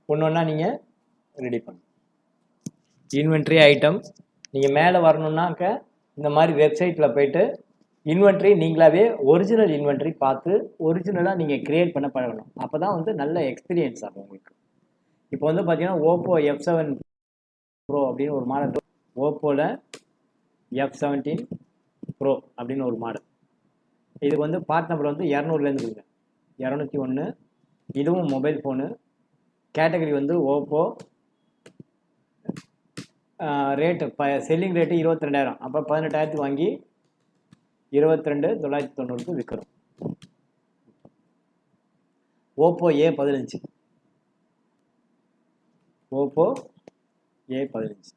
ஒன்று ஒன்றா நீங்கள் ரெடி பண்ணணும். Inventory item. நீங்கள் மேலே வரணுன்னாக்க இந்த மாதிரி வெப்சைட்டில் போயிட்டு இன்வென்ட்ரி நீங்களாவே ஒரிஜினல் இன்வென்ட்ரி பார்த்து ஒரிஜினலாக நீங்கள் க்ரியேட் பண்ண பழகணும். அப்போ தான் வந்து நல்ல எக்ஸ்பீரியன்ஸ் ஆகும் உங்களுக்கு. இப்போ வந்து பார்த்தீங்கன்னா ஓப்போ F7 ப்ரோ அப்படின்னு ஒரு மாடல், ஓப்போவில் F17 ப்ரோ அப்படின்னு ஒரு மாடல். இதுக்கு வந்து பார்ட் நம்பர் வந்து 200லேருந்து இருக்குங்க, 201. இதுவும் மொபைல் ஃபோனு. கேட்டகரி வந்து ஓப்போ. Rate selling rate 22,000. அப்போ 18,000 வாங்கி 22,990 விற்கிறோம். Oppo A15, Oppo A15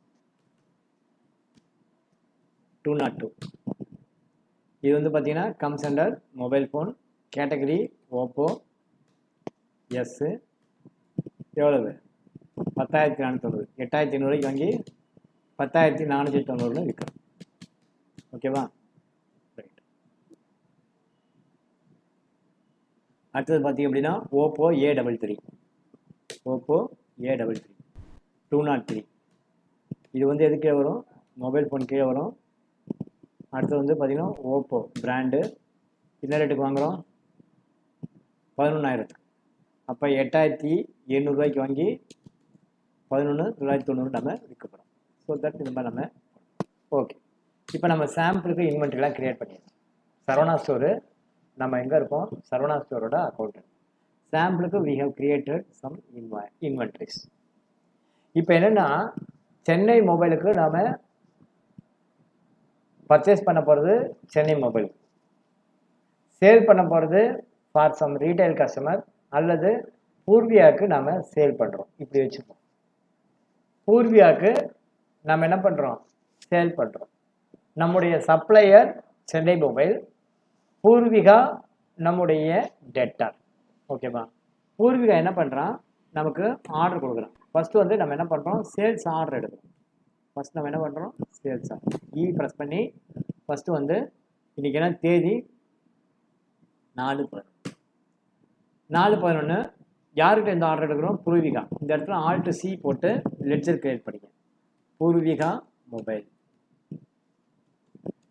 202. இது வந்து பார்த்தீங்கன்னா comes under mobile phone. Category Oppo. எஸ் எவ்வளவு? 10,490. 8,500 வாங்கி 10,490 விற்கிறோம். ஓகேவா? ரைட். அடுத்தது பார்த்தீங்க அப்படின்னா ஓப்போ A33, ஓப்போ A33 203. இது வந்து எது கீழே வரும்? மொபைல் ஃபோன் கீழே வரும். அடுத்தது வந்து பார்த்தீங்கன்னா ஓப்போ பிராண்டு. என்ன ரேட்டுக்கு வாங்குகிறோம்? 11,000. அப்போ 8,800 வாங்கி 11,990 நம்ம விற்கப்படும். ஸோ தட் இந்த மாதிரி நம்ம ஓகே. இப்போ நம்ம சாம்பிளுக்கு இன்வென்ட்ரிலாம் க்ரியேட் பண்ணிடுறோம். சரவணா ஸ்டோரு நம்ம எங்கே இருக்கோம்? சரவணா ஸ்டோரோட அக்கௌண்ட். சாம்பிளுக்கு we have created some inventories. இப்போ என்னென்னா சென்னை மொபைலுக்கு நாம் பர்ச்சேஸ் பண்ண போகிறது சென்னை மொபைல், சேல் பண்ண போகிறது ஃபார் சம் ரீட்டைல் கஸ்டமர் அல்லது பூர்வியாவுக்கு நாம் சேல் பண்ணுறோம். இப்படி வச்சுப்போம். பூர்வியாவுக்கு நம்ம என்ன பண்ணுறோம்? சேல் பண்ணுறோம். நம்முடைய சப்ளையர் சென்னை மொபைல், பூர்விகா நம்முடைய டெட்டார். ஓகேவா? பூர்விகா என்ன பண்ணுறான்? நமக்கு ஆர்டர் கொடுக்குறான். ஃபஸ்ட்டு வந்து நம்ம என்ன பண்ணுறோம்? சேல்ஸ் ஆர்டர் எடுக்கிறோம். ஃபஸ்ட் நம்ம என்ன பண்ணுறோம்? சேல்ஸ் ஆர்டர் ப்ரெஸ் பண்ணி ஃபஸ்ட்டு வந்து இன்றைக்கி என்ன தேதி? 4/11. யார்கிட்ட இந்த ஆர்டர் எடுக்கிறோம்? பூர்விகா. இந்த இடத்துல Alt C போட்டு லெட்ஜர் கிரியேட் பண்ணிக்க. பூர்விகா மொபைல்.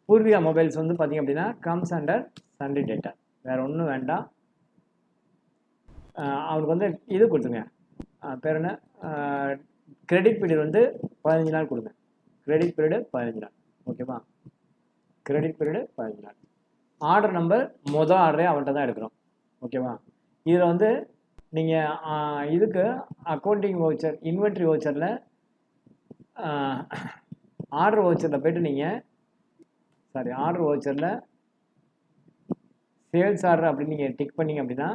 பூர்விகா மொபைல்ஸ் வந்து பார்த்தீங்க அப்படின்னா கம்ஸ் அண்டர் சண்டே டேட்டா. வேறு ஒன்றும் வேண்டாம். அவனுக்கு வந்து இது கொடுத்துங்க, பேர் என்ன, கிரெடிட் பீரியட் வந்து 15 நாள் கொடுங்க. கிரெடிட் பீரியடு 15 நாள். ஓகேவா? கிரெடிட் பீரியடு 15 நாள். ஆர்டர் நம்பர் மொதல் ஆர்டரே அவன்கிட்ட தான் எடுக்கிறோம். ஓகேவா? இதில் வந்து நீங்கள் இதுக்கு அக்கௌண்டிங் வவுச்சர், இன்வென்ட்ரி வவுச்சரில், ஆர்டர் வவுச்சரில் போய்ட்டு நீங்கள் ஆர்டர் வவுச்சரில் சேல்ஸ் ஆர்டர் அப்படின்னு நீங்கள் டிக் பண்ணிங்க அப்படின்னா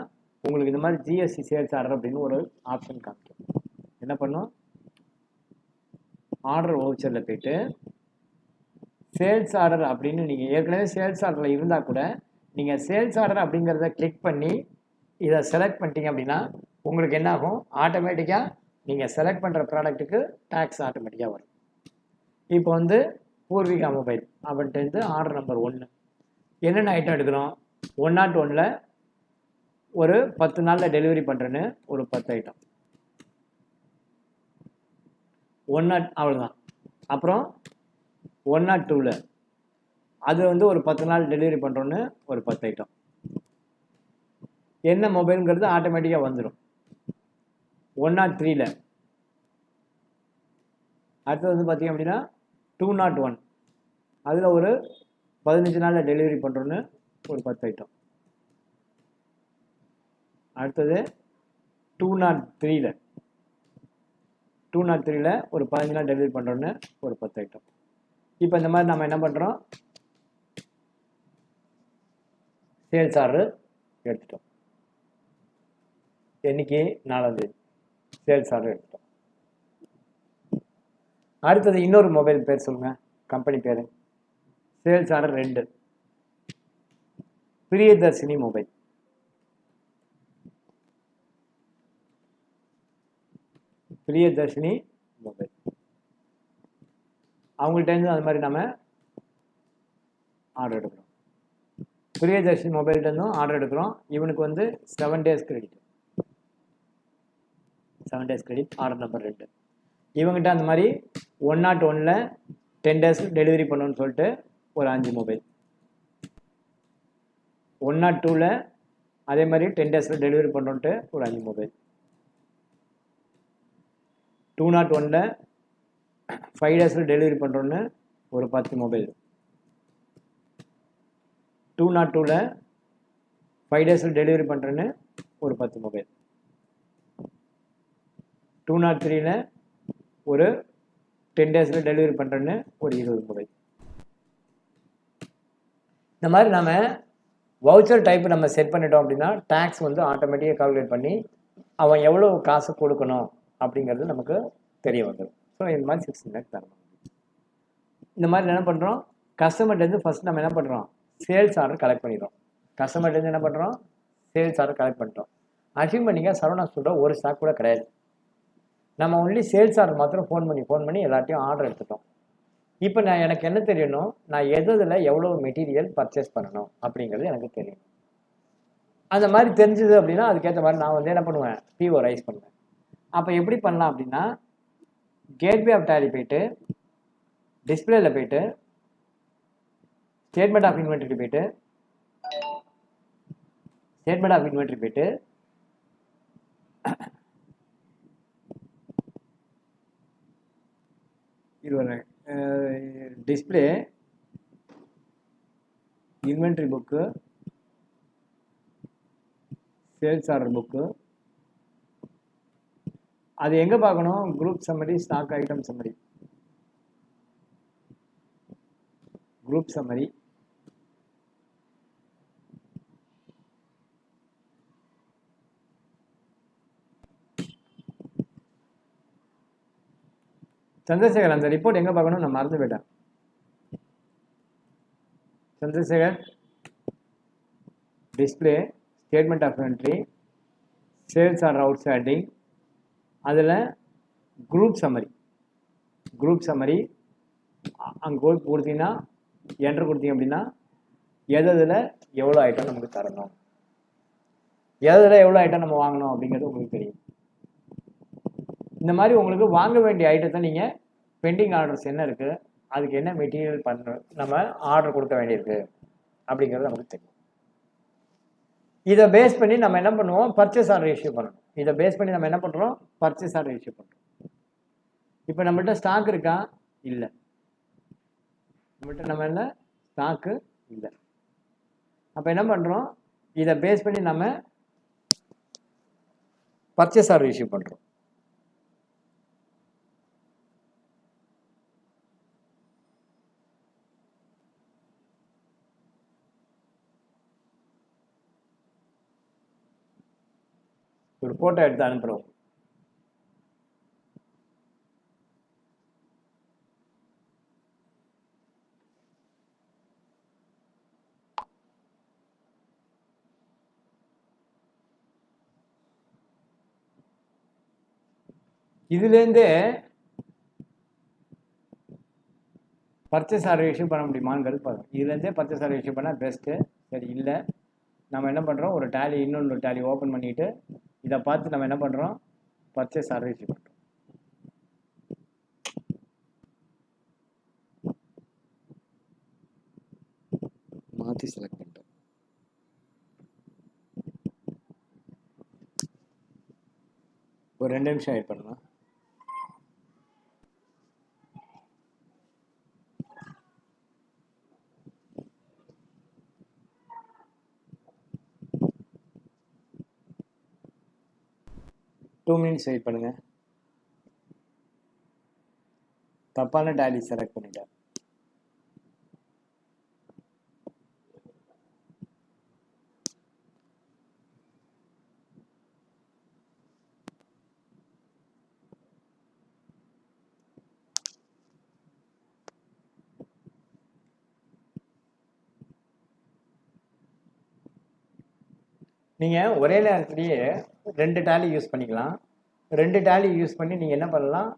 உங்களுக்கு இந்த மாதிரி ஜிஎஸ்டி சேல்ஸ் ஆர்டர் அப்படின்னு ஒரு ஆப்ஷன் காமிக்கும். என்ன பண்ணும்? ஆர்டர் வவுச்சரில் போய்ட்டு சேல்ஸ் ஆர்டர் அப்படின்னு நீங்கள் ஏற்கனவே சேல்ஸ் ஆர்டரில் இருந்தால் கூட நீங்கள் சேல்ஸ் ஆர்டர் அப்படிங்கிறத கிளிக் பண்ணி இதை செலக்ட் பண்ணிட்டீங்க அப்படின்னா உங்களுக்கு என்ன ஆகும்? ஆட்டோமேட்டிக்காக நீங்கள் செலக்ட் பண்ணுற ப்ராடக்ட்டுக்கு டேக்ஸ் ஆட்டோமேட்டிக்காக வரும். இப்போ வந்து பூர்விகா மொபைல் அவன்கிட்ட ஆர்டர் நம்பர் 1 என்னென்ன ஐட்டம் எடுக்கிறோம்? 101ல் ஒரு 10 நாளில் டெலிவரி பண்ணுறேன்னு ஒரு 10 ஐட்டம். 1 அவ்வளோதான். அப்புறம் 102ல் அது வந்து ஒரு 10 நாள் டெலிவரி பண்ணுறோன்னு ஒரு 10 ஐட்டம். என்ன மொபைலுங்கிறது ஆட்டோமேட்டிக்காக வந்துடும். 103ல் அடுத்தது வந்து பார்த்தீங்க அப்படின்னா 201 அதில் ஒரு 15 நாளில் டெலிவரி பண்ணுறோன்னு ஒரு 10 ஐட்டம். அடுத்தது 203ல் ஒரு 15 நாள் டெலிவரி பண்ணுறோன்னு ஒரு 10 ஐட்டம். இப்போ இந்த மாதிரி நம்ம என்ன பண்ணுறோம்? சேல்ஸ் ஆர்டர் எடுத்துட்டோம். என்னைக்கு? 4ஆம் தேதி சேல்ஸ் ஆர்டர் எடுத்துட்டோம். அடுத்தது இன்னொரு மொபைல் பேர் சொல்லுங்கள், கம்பெனி பேர். Sales order 2 Priyadarshini mobile. Priyadarshini mobile அவங்கள்ட்டேருந்து அது மாதிரி நம்ம ஆர்டர் எடுக்கிறோம். பிரியதர்ஷினி மொபைல்கிட்டேருந்தும் ஆர்டர் எடுக்கிறோம். இவனுக்கு வந்து 7 days credit. 7 days credit order number 2. இவங்ககிட்ட அந்த மாதிரி 101ல் 10 days டெலிவரி பண்ணணும்னு சொல்லிட்டு ஒரு 5 மொபைல், 102ல் அதே மாதிரி 10 days டெலிவரி பண்ணணுன்ட்டு ஒரு 5 மொபைல், 201ல் 5 days டெலிவரி பண்ணுறோன்னு ஒரு 10 மொபைல், 202ல் 5 days டெலிவரி பண்ணுறேன்னு ஒரு 10 மொபைல், 203ல் ஒரு 10 days டெலிவரி பண்ணுறேன்னு ஒரு 20 மொபைல். இந்த மாதிரி நம்ம வவுச்சர் டைப் நம்ம செட் பண்ணிட்டோம் அப்படின்னா டேக்ஸ் வந்து ஆட்டோமேட்டிக்காக கால்குலேட் பண்ணி அவன் எவ்வளோ காசு கொடுக்கணும் அப்படிங்கிறது நமக்கு தெரிய வந்துடும். ஸோ இந்த மாதிரி 16 lakh தரணும். இந்த மாதிரி என்ன பண்ணுறோம், கஸ்டமர்லேருந்து ஃபஸ்ட் நம்ம என்ன பண்ணுறோம், சேல்ஸ் ஆர்டர் கலெக்ட் பண்ணிடுறோம். கஸ்டமர்லேருந்து என்ன பண்ணுறோம், சேல்ஸ் ஆர்டர் கலெக்ட் பண்ணிட்டோம். அச்சீவ் பண்ணிங்க சரவணா ஸ்டோரில் ஒரு ஸ்டாக் கூட கிடையாது. நம்ம ஒன்லி சேல்ஸ் ஆர்டர் மாத்திரம் ஃபோன் பண்ணி எல்லாத்தையும் ஆர்டர் எடுத்துட்டோம். இப்போ எனக்கு என்ன தெரியணும், நான் எதில் எவ்வளோ மெட்டீரியல் பர்ச்சேஸ் பண்ணணும் அப்படிங்கிறது எனக்கு தெரியணும். அந்த மாதிரி தெரிஞ்சது அப்படின்னா அதுக்கேற்ற மாதிரி நான் வந்து என்ன பண்ணுவேன், பிஓ ரைஸ் பண்ணுவேன். அப்போ எப்படி பண்ணலாம் அப்படின்னா, கேட்வே ஆஃப் டேலி போயிட்டு டிஸ்பிளேல போயிட்டு ஸ்டேட்மெண்ட் ஆஃப் இன்வென்ட்ரி போயிட்டு display inventory book, sales order book, அது எங்கே பார்க்கணும், group summary, stock item summary, group summary, Chandrasekhar அந்த ரிப்போர்ட் எங்கே பார்க்கணும், நான் மறந்து போயிட்டேன். Chandrasekhar display, statement of entry, sales order outstanding, அதில் குரூப் சம்மரி அங்கே போய் கொடுத்தீங்கன்னா என்ட்ரு கொடுத்தீங்க அப்படின்னா எதில் எவ்வளோ ஐட்டம் நமக்கு தரணும், எதில் எவ்வளோ ஐட்டம் நம்ம வாங்கணும் அப்படிங்கிறது உங்களுக்கு தெரியும். இந்த மாதிரி உங்களுக்கு வாங்க வேண்டிய ஐட்டத்தை நீங்கள் பெண்டிங் ஆர்டர்ஸ் என்ன இருக்குது, அதுக்கு என்ன மெட்டீரியல் நம்ம ஆர்டர் கொடுக்க வேண்டியிருக்கு அப்படிங்கிறது நமக்கு தெரியும். இதை பேஸ் பண்ணி நம்ம என்ன பண்ணுவோம், பர்ச்சேஸ் ஆர்டர் இஷ்யூ பண்ணணும். இதை பேஸ் பண்ணி நம்ம என்ன பண்ணுறோம், பர்ச்சேஸ் ஆர்டர் இஷ்யூ பண்ணுறோம். இப்போ நம்மகிட்ட ஸ்டாக் இருக்கா, இல்லை. நம்மகிட்ட என்ன ஸ்டாக்கு இல்லை. அப்போ என்ன பண்ணுறோம், இதை பேஸ் பண்ணி நம்ம பர்ச்சேஸ் ஆர்டர் இஷ்யூ பண்ணுறோம். ஒரு ஃபோட்டோ எடுத்து அனுப்புகிறோம். இதுலேருந்து பர்ச்சேஸ் ஆர்டர் இஷ்யூ பண்ண முடியுமாங்கிறது பார்க்கணும். இதுலேருந்தே பர்ச்சேஸ் ஆர்டர் இஷ்யூ பண்ணால் பெஸ்ட்டு. சரி, இல்லை நம்ம என்ன பண்ணுறோம், ஒரு டேலி இன்னொன்று டேலி ஓப்பன் பண்ணிவிட்டு இதை பார்த்து நம்ம என்ன பண்ணுறோம், பர்ச்சேஸ் ஆர்டர் இஷ்யூ பண்ணுறோம். மாற்றி செலக்ட் பண்ணிட்டோம். ஒரு 2 நிமிஷம் வெயிட் பண்ணலாம். டூ மினிட்ஸ் வெயிட் பண்ணுங்க. தப்பான டேலி செலக்ட் பண்ணிட்டேன். நீங்கள் ஒரே நேரத்துலேயே 2 டேலி யூஸ் பண்ணிக்கலாம். 2 டேலி யூஸ் பண்ணி நீங்கள் என்ன பண்ணலாம்,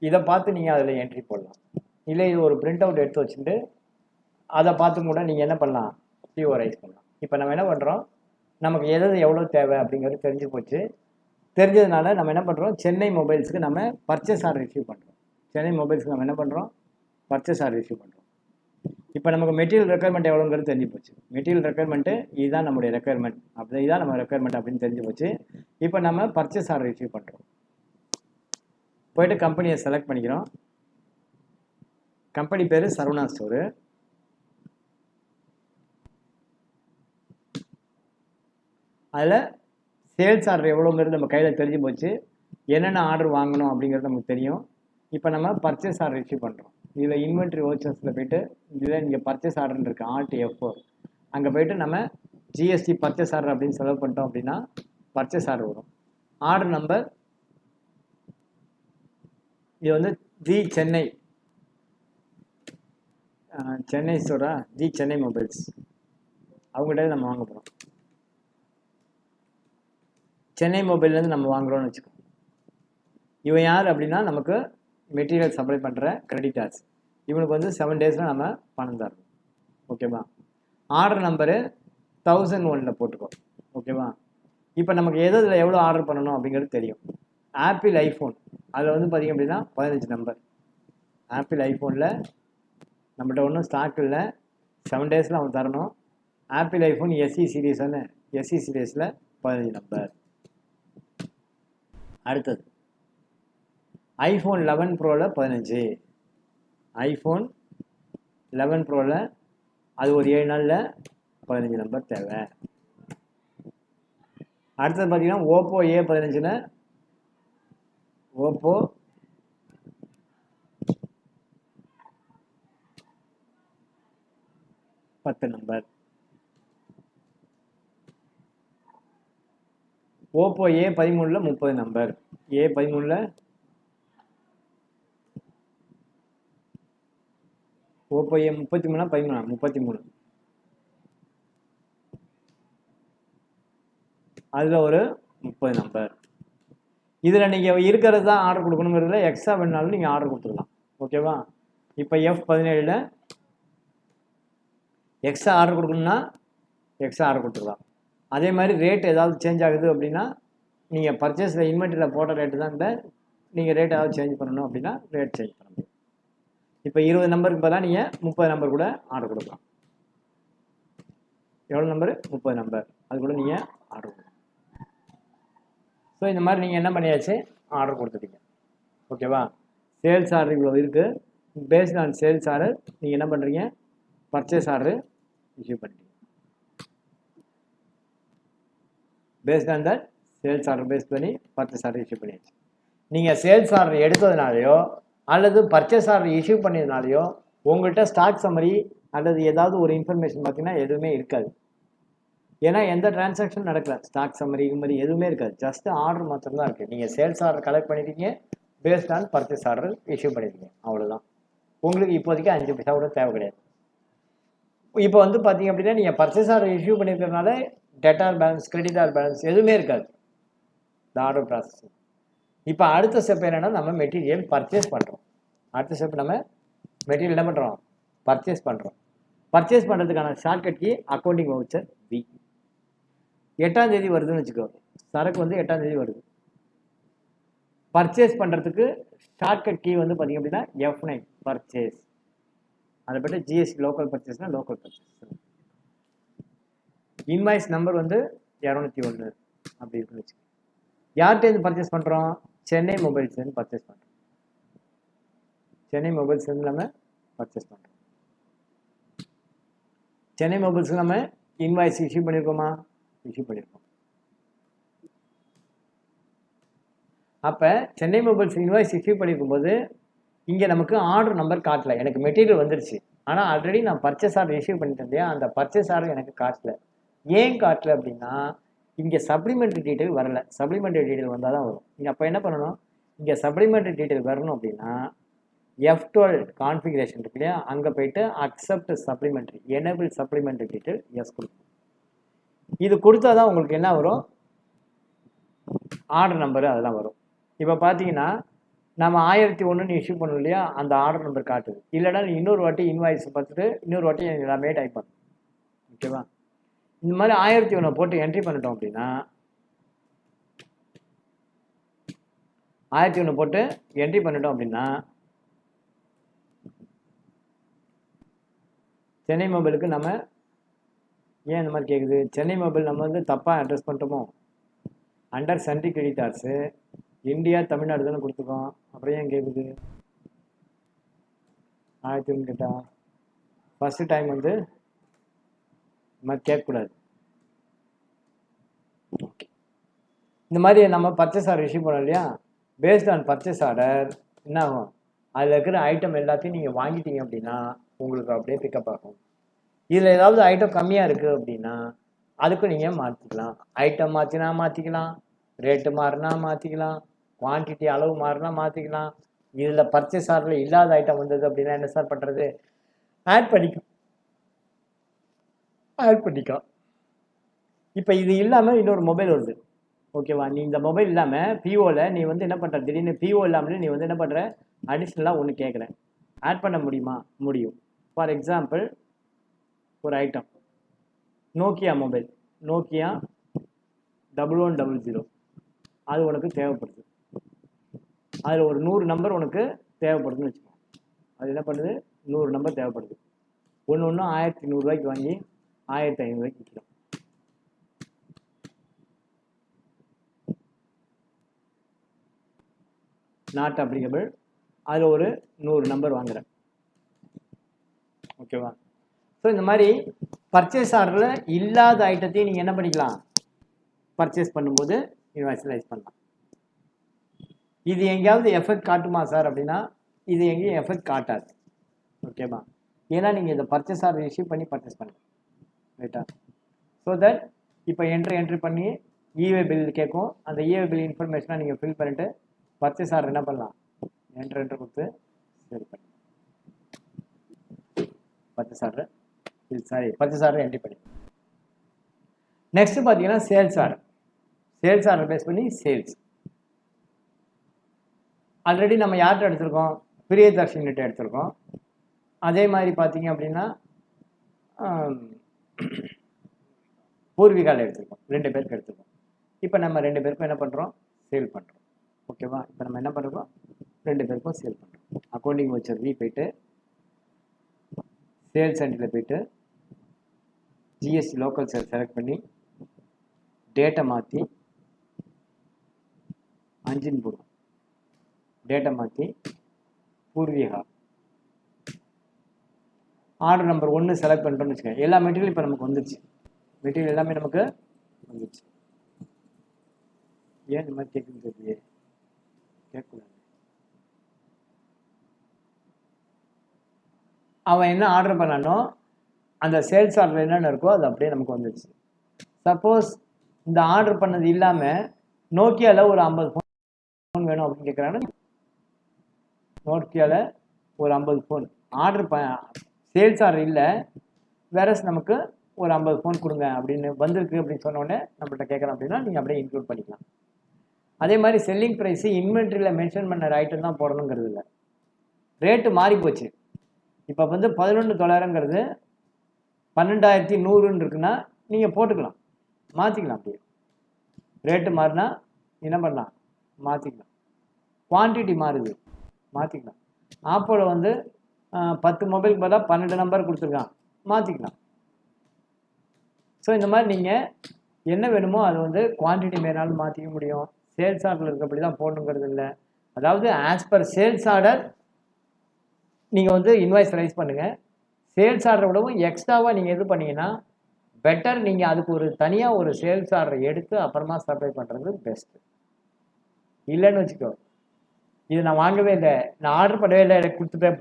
இதை பார்த்து நீங்கள் அதில் என்ட்ரி போடலாம். இல்லை இது ஒரு பிரிண்ட் அவுட் எடுத்து வச்சுட்டு அதை பார்த்து கூட நீங்கள் என்ன பண்ணலாம், பிஓ ரைஸ் பண்ணலாம். இப்போ நம்ம என்ன பண்ணுறோம், நமக்கு எவ்வளோ தேவை அப்படிங்கிறது தெரிஞ்சு போச்சு. தெரிஞ்சதுனால நம்ம என்ன பண்ணுறோம், சென்னை மொபைல்ஸுக்கு நம்ம பர்ச்சேஸ் ஆர்டர் இஷ்யூ பண்ணுறோம். சென்னை மொபைல்ஸுக்கு நம்ம என்ன பண்ணுறோம், பர்ச்சேஸ் ஆர்டர் இஷ்யூ பண்ணுறோம். இப்போ நமக்கு மெட்டீரியல் ரெக்குயர்மெண்ட் எவ்வளோங்கிறது தெரிஞ்சு போச்சு. மெட்டீரியல் ரெக்குயர்மெண்ட்டு இதுதான் நம்முடைய ரெக்குயர்மெண்ட், அப்படி இதுதான் நம்ம ரெக்குயர்மெண்ட் அப்படின்னு தெரிஞ்சு போச்சு. இப்போ நம்ம பர்ச்சேஸ் ஆர்டர் இஷ்யூ பண்ணுறோம். போயிட்டு கம்பெனியை செலக்ட் பண்ணிக்கிறோம். கம்பெனி பேர் சரவணா ஸ்டோரு. அதில் சேல்ஸ் ஆர்டர் எவ்வளோங்கிறது நம்ம கையில் தெரிஞ்சு போச்சு. என்னென்ன ஆர்டர் வாங்கணும் அப்படிங்கிறது நமக்கு தெரியும். இப்போ நம்ம பர்ச்சேஸ் ஆர்டர் இஷ்யூ பண்ணுறோம். இதில் இன்வென்ட்ரி வவுச்சர்ஸில் போய்ட்டு இதில் நீங்கள் பர்ச்சேஸ் ஆர்டர்னு இருக்குது, RTF4. அங்கே போய்ட்டு நம்ம GST பர்ச்சேஸ் ஆர்டர் அப்படின்னு செலவு பண்ணிட்டோம் அப்படின்னா பர்ச்சேஸ் ஆர்டர் வரும். ஆர்டர் நம்பர் இது வந்து தி சென்னை ஸ்டோரா, தி சென்னை மொபைல்ஸ், அவங்ககிட்ட நம்ம வாங்க போகிறோம். சென்னை மொபைல்லேருந்து நம்ம வாங்குகிறோம்னு வச்சுக்கோங்க. இவன் யார் அப்படின்னா நமக்கு மெட்டீரியல் சப்ளை பண்ணுற கிரெடிட்டார்ஸ். இவனுக்கு வந்து 7 டேஸில் நம்ம பணம் தரணும். ஓகேவா? ஆர்டர் நம்பரு 1001 போட்டுக்கோ. ஓகேவா? இப்போ நமக்கு இதில் எவ்வளோ ஆர்டர் பண்ணணும் அப்படிங்கிறது தெரியும். ஆப்பிள் ஐஃபோன் அதில் வந்து பார்த்திங்க அப்படின்னா 15 நம்பர். ஆப்பிள் ஐஃபோனில் நம்மகிட்ட ஒன்றும் ஸ்டாக் இல்லை, 7 டேஸில் அவன் தரணும். ஆப்பிள் ஐஃபோன் SE சீரீஸான SE சீரீஸில் 15 நம்பர். அடுத்தது ஐஃபோன் 11 ப்ரோவில் 15. ஐஃபோன் 11 ப்ரோவில் அது ஒரு 7 நாளில் 15 நம்பர் தேவை. அடுத்தது பார்த்தீங்கன்னா ஓப்போ A15ல் ஓப்போ பத்து நம்பர். ஓப்போ A13ல் 30 நம்பர். A13ல் ஓப்போ A33 33. அதில் ஒரு 30 நம்பர். இதில் நீங்கள் இருக்கிறது தான் ஆர்டர் கொடுக்கணுங்கிறதுல எக்ஸ்ட்ரா வேணுனாலும் நீங்கள் ஆர்டர் கொடுத்துக்கலாம். ஓகேவா? இப்போ F17ல் எக்ஸ்ட்ரா ஆர்டர் கொடுக்கணுன்னா எக்ஸ்ட்ரா ஆர்டர் கொடுத்துக்கலாம். அதே மாதிரி ரேட் ஏதாவது சேஞ்ச் ஆகுது அப்படின்னா நீங்கள் பர்ச்சேஸில் இன்வென்ட்ரியில் போட்ட ரேட்டு தான் இந்த நீங்கள் ரேட் ஏதாவது சேஞ்ச் பண்ணணும் அப்படின்னா ரேட் சேஞ்ச் பண்ண முடியும். இப்போ 20 நம்பருக்கு பதிலாக நீங்கள் 30 நம்பர் கூட ஆர்டர் கொடுக்கலாம். எவ்வளோ நம்பரு? 30 நம்பர். அது கூட நீங்கள் ஆர்டர் கொடுக்கலாம். ஸோ இந்த மாதிரி நீங்கள் என்ன பண்ணியாச்சு, ஆர்டர் கொடுத்துட்டீங்க. ஓகேவா? சேல்ஸ் ஆர்டர் இவ்வளோ இருக்குது. பேஸ்ட் ஆன் சேல்ஸ் ஆர்டர் நீங்கள் என்ன பண்ணுறீங்க, பர்ச்சேஸ் ஆர்டர் இஷ்யூ பண்ணிட்டீங்க. Based on that sales order base பண்ணி பர்ச்சேஸ் ஆர்டர் இஷ்யூ பண்ணியாச்சு. நீங்கள் சேல்ஸ் ஆர்டர் எடுத்ததுனாலையோ அல்லது பர்ச்சேஸ் ஆர்டர் இஷ்யூ பண்ணியதுனாலையோ உங்கள்கிட்ட ஸ்டாக் சம்மரி அல்லது ஏதாவது ஒரு இன்ஃபர்மேஷன் பார்த்தீங்கன்னா எதுவுமே இருக்காது. ஏன்னா எந்த டிரான்சாக்ஷன் நடக்கல, ஸ்டாக் சம்மரி மாதிரி எதுவுமே இருக்காது. ஜஸ்ட் ஆர்டர் மாத்திரம் தான் இருக்குது. நீங்கள் சேல்ஸ் ஆர்டர் கலெக்ட் பண்ணிட்டீங்க, based on purchase order issue பண்ணிட்டீங்க, அவ்வளோதான். உங்களுக்கு இப்போதைக்கு 5 பைசா கூட தேவை கிடையாது. இப்போ வந்து பார்த்தீங்க அப்படின்னா நீங்கள் பர்ச்சேஸ் ஆர்டர் இஷ்யூ பண்ணியிருக்கிறதுனால டெட்டார் பேலன்ஸ், கிரெடிட்டார் பேலன்ஸ் எதுவுமே இருக்காது இந்த ஆர்டர் ப்ராசஸ். இப்போ அடுத்த ஸ்டெப் என்னென்னா நம்ம மெட்டீரியல் பர்ச்சேஸ் பண்ணுறோம். அடுத்த ஸ்டெப் நம்ம மெட்டீரியல் என்ன பண்ணுறோம், பர்ச்சேஸ் பண்ணுறோம். பர்ச்சேஸ் பண்ணுறதுக்கான shortcut key accounting voucher B. 8ஆம் தேதி வருதுன்னு வச்சுக்கோ, சரக்கு வந்து 8ஆம் தேதி வருது. பர்ச்சேஸ் பண்ணுறதுக்கு ஷார்ட்கட் கீ வந்து பார்த்திங்க அப்படின்னா F9 பர்ச்சேஸ். அதை பற்றி GST லோக்கல் பர்ச்சேஸ்னால் லோக்கல் பர்ச்சேஸ். இன்வாய்ஸ் நம்பர் வந்து 201 அப்படி இருக்குன்னு வச்சுக்கோ. யார்கிட்டேருந்து பர்ச்சேஸ் பண்ணுறோம், சென்னை மொபைல்ஸ்லேருந்து பர்ச்சேஸ் பண்ணுறோம். சென்னை மொபைல்ஸ்லேருந்து நம்ம பர்ச்சேஸ் பண்ணுறோம். சென்னை மொபைல்ஸுக்கு நம்ம இன்வாய்ஸ் இஷ்யூ பண்ணியிருக்கோமா, இஷ்யூ பண்ணியிருக்கோம். அப்போ சென்னை மொபைல்ஸ் இன்வாய்ஸ் இஷ்யூ பண்ணியிருக்கும் போது இங்கே நமக்கு ஆர்டர் நம்பர் காட்டல. எனக்கு மெட்டீரியல் வந்துருச்சு, ஆனால் ஆல்ரெடி நான் பர்ச்சேஸ் ஆர்டர் இஷ்யூ பண்ணிட்டு இருந்தேன், அந்த பர்ச்சேஸ் ஆர்டர் எனக்கு காட்டல. ஏன் காட்டல அப்படின்னா இங்கே சப்ளிமெண்ட்ரி டீட்டெயில் வரல. சப்ளிமெண்ட்ரி டீட்டெயில் வந்தால் தான் வரும். நீங்கள் அப்போ என்ன பண்ணணும், இங்கே சப்ளிமெண்ட்ரி டீட்டெயில் வரணும் அப்படின்னா F12 கான்ஃபிகரேஷன் இருக்கு இல்லையா, அங்கே போயிட்டு accept supplementary, enable supplementary detail yes கொடுக்கணும். இது கொடுத்தா தான் உங்களுக்கு என்ன வரும், ஆர்டர் நம்பரு அதெல்லாம் வரும். இப்போ பார்த்தீங்கன்னா நம்ம 1001 இஷ்யூ பண்ணோம் இல்லையா, அந்த ஆர்டர் நம்பர் காட்டுது. இல்லைனா நீ இன்னொரு வாட்டி இன்வாய்ஸ் பார்த்துட்டு இன்னொரு வாட்டி எல்லாமே டைப் பண்ணணும். ஓகேவா? இந்த மாதிரி 1001 போட்டு என்ட்ரி பண்ணிட்டோம் அப்படின்னா 1001 போட்டு என்ட்ரி பண்ணிட்டோம் அப்படின்னா சென்னை மொபைலுக்கு நம்ம ஏன் இந்த மாதிரி கேட்குது? சென்னை மொபைல் நம்ம வந்து தப்பாக அட்ரஸ் பண்ணிட்டோமோ? அண்டர் சன்டி கிரெடிட்டார்ஸு இந்தியா தமிழ்நாடு தானே கொடுத்துருக்கோம். அப்புறம் ஏன் கேட்குது? 1001 கேட்டா ஃபஸ்ட்டு டைம் வந்து இந்த மாதிரி கேட்கக்கூடாது. ஓகே, இந்த மாதிரி நம்ம பர்ச்சேஸ் ஆர்டர் இஷ்யூ பண்ணோம் இல்லையா? பேஸ்ட் ஆன் பர்ச்சேஸ் ஆர்டர் என்ன ஆகும்? அதில் இருக்கிற ஐட்டம் எல்லாத்தையும் நீங்கள் வாங்கிட்டீங்க அப்படின்னா உங்களுக்கு அப்படியே பிக்கப் ஆகும். இதில் ஏதாவது ஐட்டம் கம்மியாக இருக்குது அப்படின்னா அதுக்கும் நீங்கள் மாற்றிக்கலாம். ஐட்டம் மாற்றினா மாற்றிக்கலாம், ரேட்டு மாறினா மாற்றிக்கலாம், குவான்டிட்டி அளவு மாறினா மாற்றிக்கலாம். இதில் பர்ச்சேஸ் ஆர்டரில் இல்லாத ஐட்டம் வந்தது அப்படின்னா என்ன சார் பண்ணுறது? ஆட் பண்ணிக்கலாம். இப்போ இது இல்லாமல் இன்னொரு மொபைல் வருது, ஓகேவா? நீ இந்த மொபைல் இல்லாமல் பிஓவில் நீ வந்து என்ன பண்ணுற? திடீர்னு பிஓ இல்லாமல் நீ வந்து என்ன பண்ணுற? அடிஷ்னலாக ஒன்று கேட்குறேன், ஆட் பண்ண முடியுமா? முடியும். ஃபார் எக்ஸாம்பிள் ஒரு ஐட்டம் நோக்கியா மொபைல், நோக்கியா 1100, அது உனக்கு தேவைப்படுது. அதில் ஒரு 100 நம்பர் உனக்கு தேவைப்படுதுன்னு வச்சுக்கோ. அது என்ன பண்ணுது? 100 நம்பர் தேவைப்படுது. ஒன்று 1100 ரூபாய்க்கு வாங்கி 1500 ரூபாய்க்கு விற்கிறோம். Not applicable. அதில் ஒரு 100 நம்பர் வாங்குறேன், ஓகேவா? ஸோ இந்த மாதிரி பர்ச்சேஸ் ஆர்டரில் இல்லாத ஐட்டத்தையும் நீங்கள் என்ன பண்ணிக்கலாம்? பர்ச்சேஸ் பண்ணும்போது இன்வாய்ஸ்லைஸ் பண்ணலாம். இது எங்கேயாவது எஃபெக்ட் காட்டுமா சார் அப்படின்னா இது எங்கேயும் எஃபெக்ட் காட்டாது, ஓகேவா? ஏன்னா நீங்கள் இதை பர்ச்சேஸ் ஆர்டர் இஷ்யூ பண்ணி பர்ச்சேஸ் பண்ணுங்க, ரைட்டா? ஸோ தட் இப்போ என்ட்ரி பண்ணி இவே பில் கேட்கும். அந்த இவே பில் இன்ஃபர்மேஷனாக நீங்கள் ஃபில் பண்ணிவிட்டு பர்ச்சேஸ் ஆர்டர் என்ன பண்ணலாம்? என்ட்ரு கொடுத்து சேல் பண்ணலாம். பர்ச்சேஸ் ஆர்டர் என்ட்ரி பண்ணி. நெக்ஸ்ட் பார்த்தீங்கன்னா சேல்ஸ் ஆர்டர் பேஸ் பண்ணி சேல்ஸ். ஆல்ரெடி நம்ம யார்கிட்ட எடுத்திருக்கோம்? பிரியதர்ஷினிட்ட எடுத்திருக்கோம். அதே மாதிரி பார்த்தீங்க அப்படின்னா பூர்விகாவில் எடுத்திருக்கோம், 2 பேருக்கு எடுத்திருக்கோம். இப்போ நம்ம 2 பேருக்கும் என்ன பண்ணுறோம்? சேல் பண்ணுறோம், ஓகேவா? இப்போ நம்ம என்ன பண்ணுறோம்? 2 பேருக்கும் சேல் பண்ணுறோம். அக்கௌண்டிங் வச்சர் போயிட்டு சேல்ஸ் சென்டரில் போயிட்டு ஜிஎஸ்டி லோக்கல் சேல் செலக்ட் பண்ணி டேட்டை மாற்றி 5 போடுவோம். டேட்டை மாற்றி பூர்வீகா ஆர்டர் நம்பர் 1 செலக்ட் பண்ணிட்டோம்னு வச்சுக்கோங்க. எல்லா மெட்டீரியல் இப்போ நமக்கு வந்துருச்சு. மெட்டீரியல் எல்லாமே நமக்கு வந்துருச்சு. ஏன் இந்த மாதிரி கேட்குன்னு தெரியலையே, கேட்கக்கூடாது. அவன் என்ன ஆர்டர் பண்ணானோ அந்த சேல்ஸ் ஆர்டர் என்னென்ன இருக்கோ அது அப்படியே நமக்கு வந்துருச்சு. சப்போஸ் இந்த ஆர்டர் பண்ணது இல்லாமல் நோக்கியாவில் ஒரு 50 ஃபோன் வேணும் அப்படின்னு கேட்குறாங்கன்னா நோக்கியாவில் ஒரு 50 ஃபோன் ஆர்டர் சேல்ஸ் ஆர்டர் இல்லை, வேற நமக்கு ஒரு 50 ஃபோன் கொடுங்க அப்படின்னு வந்திருக்கு அப்படின்னு சொன்னோடனே நம்மள்கிட்ட கேட்குறோம் அப்படின்னா நீங்கள் அப்படியே இன்க்ளூட் பண்ணிக்கலாம். அதே மாதிரி செல்லிங் ப்ரைஸு இன்வென்ட்ரியில் மென்ஷன் பண்ண ஐட்டம் தான் போடணுங்கிறது இல்லை. ரேட்டு மாறி போச்சு. இப்போ வந்து 11,900ங்கிறது 12,100 இருக்குன்னா நீங்கள் போட்டுக்கலாம், மாற்றிக்கலாம். அப்படியே ரேட்டு மாறினா என்ன பண்ணலாம்? மாற்றிக்கலாம். குவான்டிட்டி மாறுது, மாற்றிக்கலாம். ஆப்போவில் வந்து 10 மொபைலுக்கு பதிலாக 12 நம்பர் கொடுத்துருக்கான், மாற்றிக்கலாம். ஸோ இந்த மாதிரி நீங்கள் என்ன வேணுமோ அது வந்து குவான்டிட்டி மேனாலும் மாற்றிக்க முடியும். சேல்ஸ் ஆர்டரில் இருக்கப்படி தான் போடணுங்கிறது இல்லை. அதாவது ஆஸ் பர் சேல்ஸ் ஆர்டர் நீங்கள் வந்து இன்வாய்ஸ் ரைஸ் பண்ணுங்கள். சேல்ஸ் ஆர்டரை விடவும் எக்ஸ்ட்ராவாக நீங்கள் இது பண்ணிங்கன்னா பெட்டர். நீங்கள் அதுக்கு ஒரு தனியாக ஒரு சேல்ஸ் ஆர்டரை எடுத்து அப்புறமா சப்ளை பண்ணுறது பெஸ்ட்டு. இல்லைன்னு வச்சுக்கோ, இது நான் வாங்கவே இல்லை, நான் ஆர்டர் பண்ணவே இல்லை, எனக்கு கொடுத்துட்டேன்,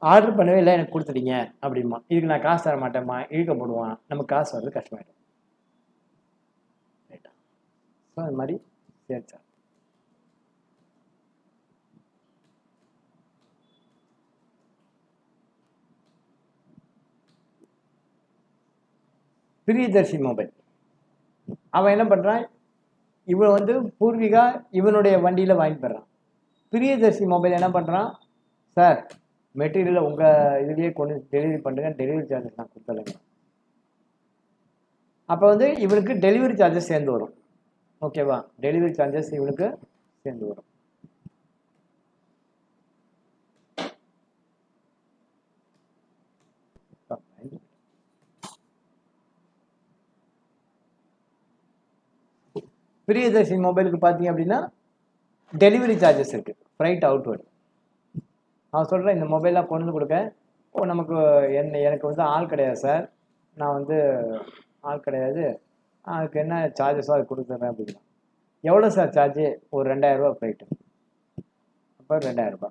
ஆர்டர் பண்ணவே இல்லை எனக்கு கொடுத்துட்டீங்க அப்படிமா, இதுக்கு நான் காசு தர மாட்டேம்மா, இழுக்க போடுவான், நமக்கு காசு வர்றது கஷ்டமாயிடும். ரைட்டா? ஸோ அது மாதிரி சேல்ஸ் ஆர்டர். பிரியதர்ஷி மொபைல் அவன் என்ன பண்ணுறான்? இவன் வந்து பூர்விகா இவனுடைய வண்டியில் வாங்கி போடுறான். பிரியதர்ஷி மொபைல் என்ன பண்ணுறான்? சார் மெட்டீரியலை உங்கள் இதுலேயே கொண்டு டெலிவரி பண்ணுங்க, டெலிவரி சார்ஜஸ் நான் கொடுத்துருங்க. அப்போ வந்து இவனுக்கு டெலிவரி சார்ஜஸ் சேர்ந்து வரும். ஓகேவா? டெலிவரி சார்ஜஸ் இவனுக்கு சேர்ந்து வரும். பிரியதர்ஷினி மொபைலுக்கு பார்த்தீங்க அப்படின்னா டெலிவரி சார்ஜஸ் இருக்கு, ஃப்ரைட் அவுட்வர்ட். அவன் சொல்கிறேன் இந்த மொபைலாக கொண்டு வந்து கொடுக்க, நமக்கு எனக்கு வந்து ஆள் கிடையாது சார், நான் வந்து ஆள் கிடையாது, அதுக்கு என்ன சார்ஜஸோ அது கொடுத்துட்றேன் அப்படின்னா. எவ்வளோ சார் சார்ஜு? ஒரு 2000 ஃப்ரைட்டு. அப்போ 2000.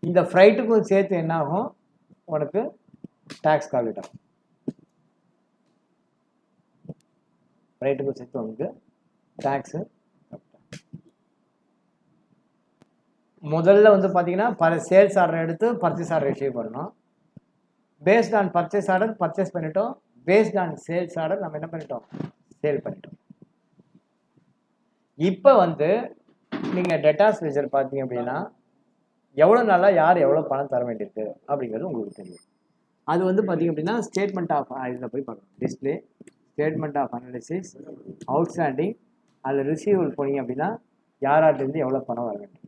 இந்த ஃப்ரைட்டுக்கும் சேர்த்து என்ன ஆகும்? உனக்கு டேக்ஸ் கால்குலேட் ஆகும். ஃப்ரைட்டுக்கும் சேர்த்து உனக்கு டேக்ஸு. முதல்ல வந்து பார்த்தீங்கன்னா சேல்ஸ் ஆர்டர் எடுத்து பர்ச்சேஸ் ஆர்டர் ரிசீவ் பண்ணணும். Based on purchase order purchase பண்ணிட்டோம், பேஸ்ட் ஆன் சேல்ஸ் ஆர்டர் நம்ம என்ன பண்ணிட்டோம்? சேல் பண்ணிட்டோம். இப்போ வந்து நீங்கள் டெட்டாஸ் லெட்ஜர் பார்த்தீங்க அப்படின்னா எவ்வளோ நாளாக யார் எவ்வளோ பணம் தர வேண்டியிருக்கு அப்படிங்கிறது உங்களுக்கு தெரியும். அது வந்து பார்த்தீங்க அப்படின்னா ஸ்டேட்மெண்ட் ஆஃப் இதில் போய் பார்க்கணும். Display, statement of analysis, outstanding, அதில் ரிசீவல் போனீங்க அப்படின்னா யாராட்டிலேருந்து எவ்வளோ பணம் வர வேண்டும்.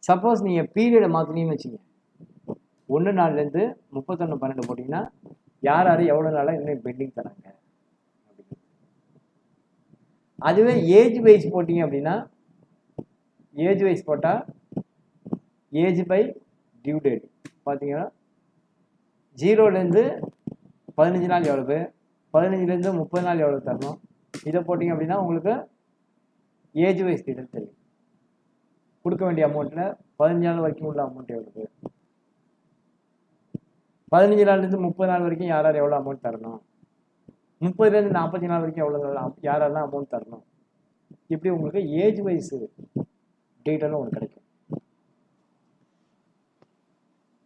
சப்போஸ் நீங்கள் பீரியடை மாற்றினீங்கன்னு வச்சுங்க, 1 நாள்லேருந்து 31/12 போட்டிங்கன்னா யார் எவ்வளோ நாளாக இன்னும் பெண்டிங் தராங்க. அதுவே ஏஜ் வைஸ் போட்டிங்க அப்படின்னா, ஏஜ் வைஸ் போட்டால் ஏஜ் பை டியூ டேட் பார்த்தீங்கன்னா 0லேருந்து 15 நாள் எவ்வளவு, 15லேருந்து 30 நாள் எவ்வளோ தரணும். இதை போட்டிங்க அப்படின்னா உங்களுக்கு ஏஜ் வைஸ் டீட்டெயில் தெரியும். கொடுக்க வேண்டிய அமௌண்ட்டில் 15 நாள் வரைக்கும் உள்ள அமௌண்ட் எவ்வளவு, 15 நாள்லேருந்து 30 நாள் வரைக்கும் யார் எவ்வளோ அமௌண்ட் தரணும், 30லேருந்து 40 நாள் வரைக்கும் எவ்வளோ யாரெல்லாம் அமௌண்ட் தரணும். இப்படி உங்களுக்கு ஏஜ் வைஸ் டீட்டெயிலும் உங்களுக்கு கிடைக்கும்.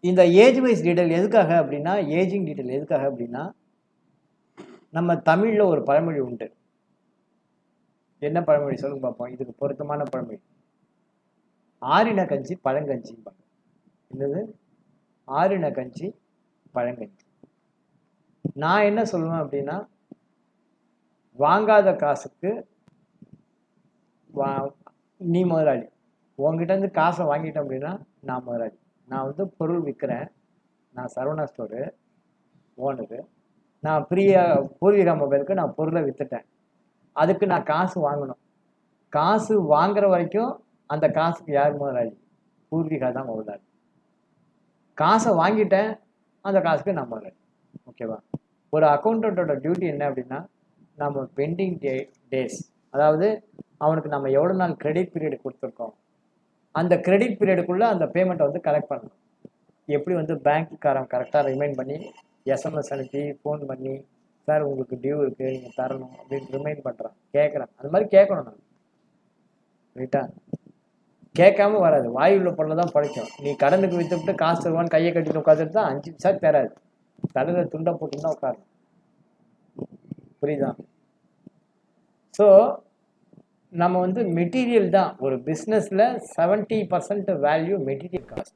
இந்த ஏஜ் வைஸ் டீட்டெயில் எதுக்காக அப்படின்னா, ஏஜிங் டீட்டெயில் எதுக்காக அப்படின்னா, நம்ம தமிழில் ஒரு பழமொழி உண்டு. என்ன பழமொழி சொல்லுங்க பார்ப்போம், இதுக்கு பொருத்தமான பழமொழி. ஆறின கஞ்சி பழங்கஞ்சிம்பாங்க. என்னது? ஆறின கஞ்சி பழங்கஞ்சி. நான் என்ன சொல்லுவேன் அப்படின்னா, வாங்காத காசுக்கு நீ முதலாளி. உங்ககிட்ட இருந்து காசை வாங்கிட்டேன் அப்படின்னா நான் முதலாளி. நான் வந்து பொருள் விற்கிறேன், நான் சரவணா ஸ்டோரு ஓனரு, நான் பூர்விகா மொபைலுக்கு நான் பொருளை விற்றுட்டேன், அதுக்கு நான் காசு வாங்கணும். காசு வாங்குற வரைக்கும் அந்த காசுக்கு யார் முதலாளி? பூர்விகா தான் முதலாளி. காசை வாங்கிட்டேன், அந்த காசுக்கு நான் முதலாளி. ஓகேவா? ஒரு அக்கௌண்டன்ட்டோட டியூட்டி என்ன அப்படின்னா, நம்ம பெண்டிங் டேஸ், அதாவது அவனுக்கு நம்ம எவ்வளோ நாள் கிரெடிட் பீரியட் கொடுத்துருக்கோம், அந்த கிரெடிட் பீரியடுக்குள்ளே அந்த பேமெண்ட்டை வந்து கலெக்ட் பண்ணணும். எப்படி வந்து பேங்க்குக்காரன் கரெக்டாக ரிமைண்ட் பண்ணி எஸ்எம்எஸ் அனுப்பி ஃபோன் பண்ணி, சார் உங்களுக்கு டியூ இருக்குது நீங்கள் தரணும் அப்படின்னு ரிமைண்ட் பண்ணுறான், கேட்குறான். அது மாதிரி கேட்கணும் நான். ரைட்டா? கேட்காம வராது, வாய் உள்ள பொருளை தான் படைக்கும். நீ கடனுக்கு விற்றுவிட்டு காசு தருவான்னு கையை கட்டிட்டு உட்காந்துட்டு தான் 5 நிமிஷம் தராது, தலையில் துண்டை போட்டுன்னு தான் உட்காரணும். புரியுதா? ஸோ நம்ம வந்து மெட்டீரியல் தான் ஒரு பிஸ்னஸில் 70% வேல்யூ மெட்டீரியல் காஸ்ட்.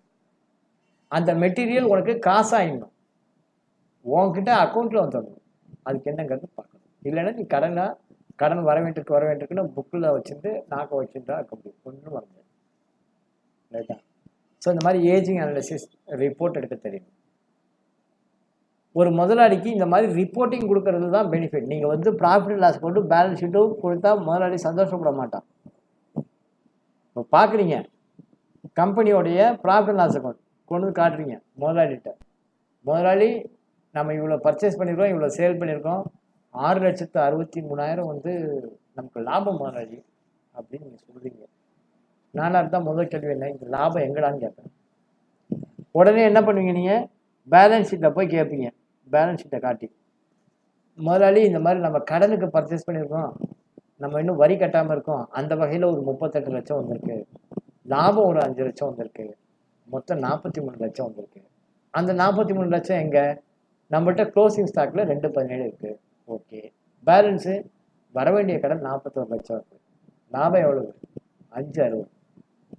அந்த மெட்டீரியல் உனக்கு காசாகிடணும், உன்கிட்ட அக்கௌண்ட்டில் வந்துடணும். அதுக்கு என்னங்கிறது பார்க்கணும். இல்லைன்னா நீ கடன் வர வேண்டியிருக்குன்னு புக்கில் வச்சுட்டு நாக்க வச்சுட்டா இருக்க முடியும், ஒன்றும் வர முடியாது. ரைட்டா? ஸோ இந்த மாதிரி ஏஜிங் அனாலிசிஸ் ரிப்போர்ட் எடுக்க தெரியும். ஒரு முதலாளிக்கு இந்த மாதிரி ரிப்போர்ட்டிங் கொடுக்கறது தான் பெனிஃபிட். நீங்கள் வந்து ப்ராஃபிட் அண்ட் லாஸ் போட்டு பேலன்ஸ் ஷீட்டும் கொடுத்தா முதலாளி சந்தோஷப்பட மாட்டான். இப்போ பார்க்குறீங்க, கம்பெனியோடைய ப்ராஃபிட் அண்ட் லாஸ் அக்கௌண்ட் கொண்டு வந்து காட்டுறீங்க முதலாளிகிட்ட, முதலாளி நம்ம இவ்வளோ பர்ச்சேஸ் பண்ணியிருக்கோம், இவ்வளோ சேல் பண்ணியிருக்கோம், 6,63,000 வந்து நமக்கு லாபம் முதலாளி அப்படின்னு நீங்கள் சொல்கிறீங்க. நானாக இருந்தால் முதல் கேள்வி என்ன, இந்த லாபம் எங்கடான்னு கேட்பேன். உடனே என்ன பண்ணுவீங்க, நீங்கள் பேலன்ஸ் ஷீட்டில் போய் கேட்பீங்க. பேலன்ஸ் ஷீட்டை காட்டி, முதலாளி இந்த மாதிரி நம்ம கடனுக்கு பர்ச்சேஸ் பண்ணியிருக்கோம், நம்ம இன்னும் வரி கட்டாமல் இருக்கோம், அந்த வகையில் ஒரு 38 லட்சம் வந்திருக்கு, லாபம் ஒரு 5 லட்சம் வந்திருக்கு, மொத்தம் 43 லட்சம் வந்திருக்கு. அந்த 43 லட்சம் எங்கே? நம்மள்கிட்ட க்ளோசிங் ஸ்டாக்கில் 217 இருக்குது. ஓகே, பேலன்ஸு வர வேண்டிய கடன் 41 லட்சம் இருக்குது. லாபம் எவ்வளவு? 560.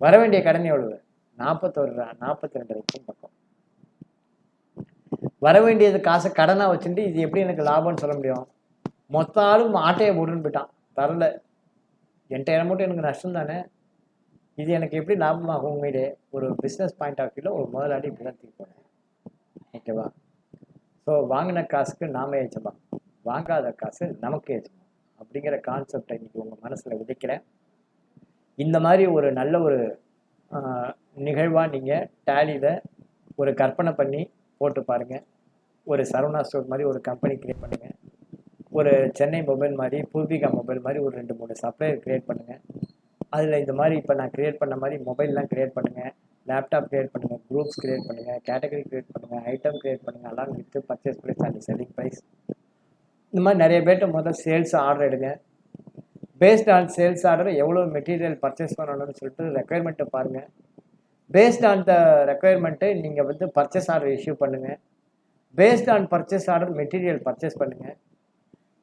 வர வேண்டிய கடன் எவ்வளவு? 42 லட்சம் பக்கம். வர வேண்டியது காசை கடனாக வச்சுட்டு இது எப்படி எனக்கு லாபம்னு சொல்ல முடியும்? மொத்த ஆளும் ஆட்டையை போட்டுன்னு போயிட்டான், தரல. 8000 மூட்டை எனக்கு நஷ்டம் தானே, இது எனக்கு எப்படி லாபமாகும்? உண்மையிலே ஒரு பிஸ்னஸ் பாயிண்ட் ஆஃப் வியூவில் ஒரு முதலாளி இப்படி தான் தீர்ப்பு போனேன். ஓகேவா? ஸோ வாங்கின காசுக்கு நாம ஏச்சமா, வாங்காத காசு நமக்கு ஏச்சமா அப்படிங்கிற கான்செப்டை இன்னைக்கு உங்கள் மனசில் விதைக்கிறேன். இந்த மாதிரி ஒரு நல்ல ஒரு நிகழ்வாக நீங்கள் டேலியில் ஒரு கற்பனை பண்ணி போட்டு பாருங்கள். ஒரு சரவணா ஸ்டோர் மாதிரி ஒரு கம்பெனி க்ரியேட் பண்ணுங்கள். ஒரு சென்னை மொபைல் மாதிரி, பூர்விகா மொபைல் மாதிரி ஒரு 2-3 சப்ளையர் க்ரியேட் பண்ணுங்கள். அதில் இந்த மாதிரி இப்போ நான் க்ரியேட் பண்ண மாதிரி மொபைல்லாம் க்ரியேட் பண்ணுங்கள், லேப்டாப் க்ரியேட் பண்ணுங்கள், குரூப்ஸ் க்ரியேட் பண்ணுங்கள், கேட்டகரி க்ரியேட் பண்ணுங்கள், ஐட்டம் க்ரியேட் பண்ணுங்கள், along with purchase price and selling price. இந்த மாதிரி நிறைய பேர்கிட்ட முதல்ல சேல்ஸ் ஆர்டர் எடுங்க. பேஸ்ட் ஆன் சேல்ஸ் ஆர்டர் எவ்வளோ மெட்டீரியல் பர்ச்சேஸ் பண்ணணும்னு சொல்லிட்டு ரெக்குயர்மெண்ட்டை பாருங்கள். பேஸ்ட் ஆன் த ரெக்குயர்மெண்ட்டு நீங்கள் வந்து பர்ச்சேஸ் ஆர்டர் இஷ்யூ பண்ணுங்கள். Based on purchase order material purchase பண்ணுங்கள்.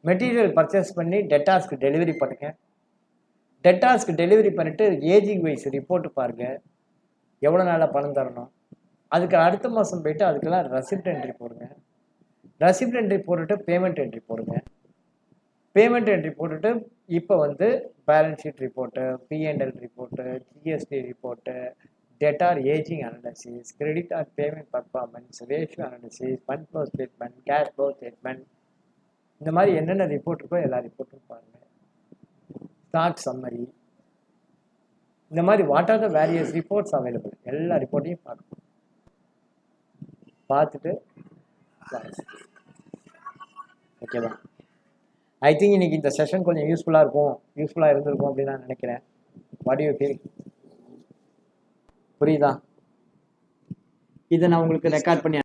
மெட்டீரியல் பர்ச்சேஸ் பண்ணி டெட்டாஸ்க்கு டெலிவரி பண்ணுங்கள். டெட்டாஸ்க்கு டெலிவரி பண்ணிவிட்டு ஏஜிங் வைஸ் ரிப்போர்ட்டு பாருங்கள், எவ்வளோ நாளாக பணம் தரணும். அதுக்கு அடுத்த மாதம் போய்ட்டு அதுக்கெல்லாம் ரெசிப்ட் என்ட்ரி போடுங்க. ரெசிப்ட் என்ட்ரி போட்டுட்டு பேமெண்ட் என்ட்ரி போடுங்க. பேமெண்ட் என்ட்ரி போட்டுட்டு இப்போ வந்து balance sheet report, P&L report, GST report, debtor ageing analysis, credit R payment performance, ratio analysis, fund flow statement, cash flow statement, இந்த மாதிரி என்னென்ன ரிப்போர்ட் இருக்கோ எல்லா ரிப்போர்ட்டும் பாருங்கள். ஸ்டாக் சம்மரி, இந்த மாதிரி what are the various reports available, எல்லா ரிப்போர்ட்டையும் பார்க்கணும். பார்த்துட்டு ஓகேவா? ஐ திங்க் இன்னைக்கு இந்த செஷன் கொஞ்சம் யூஸ்ஃபுல்லாக இருந்திருக்கும் அப்படின்னு நான் நினைக்கிறேன். What you feel? புரியுதா? இதை நான் உங்களுக்கு ரெக்கார்ட் பண்ணி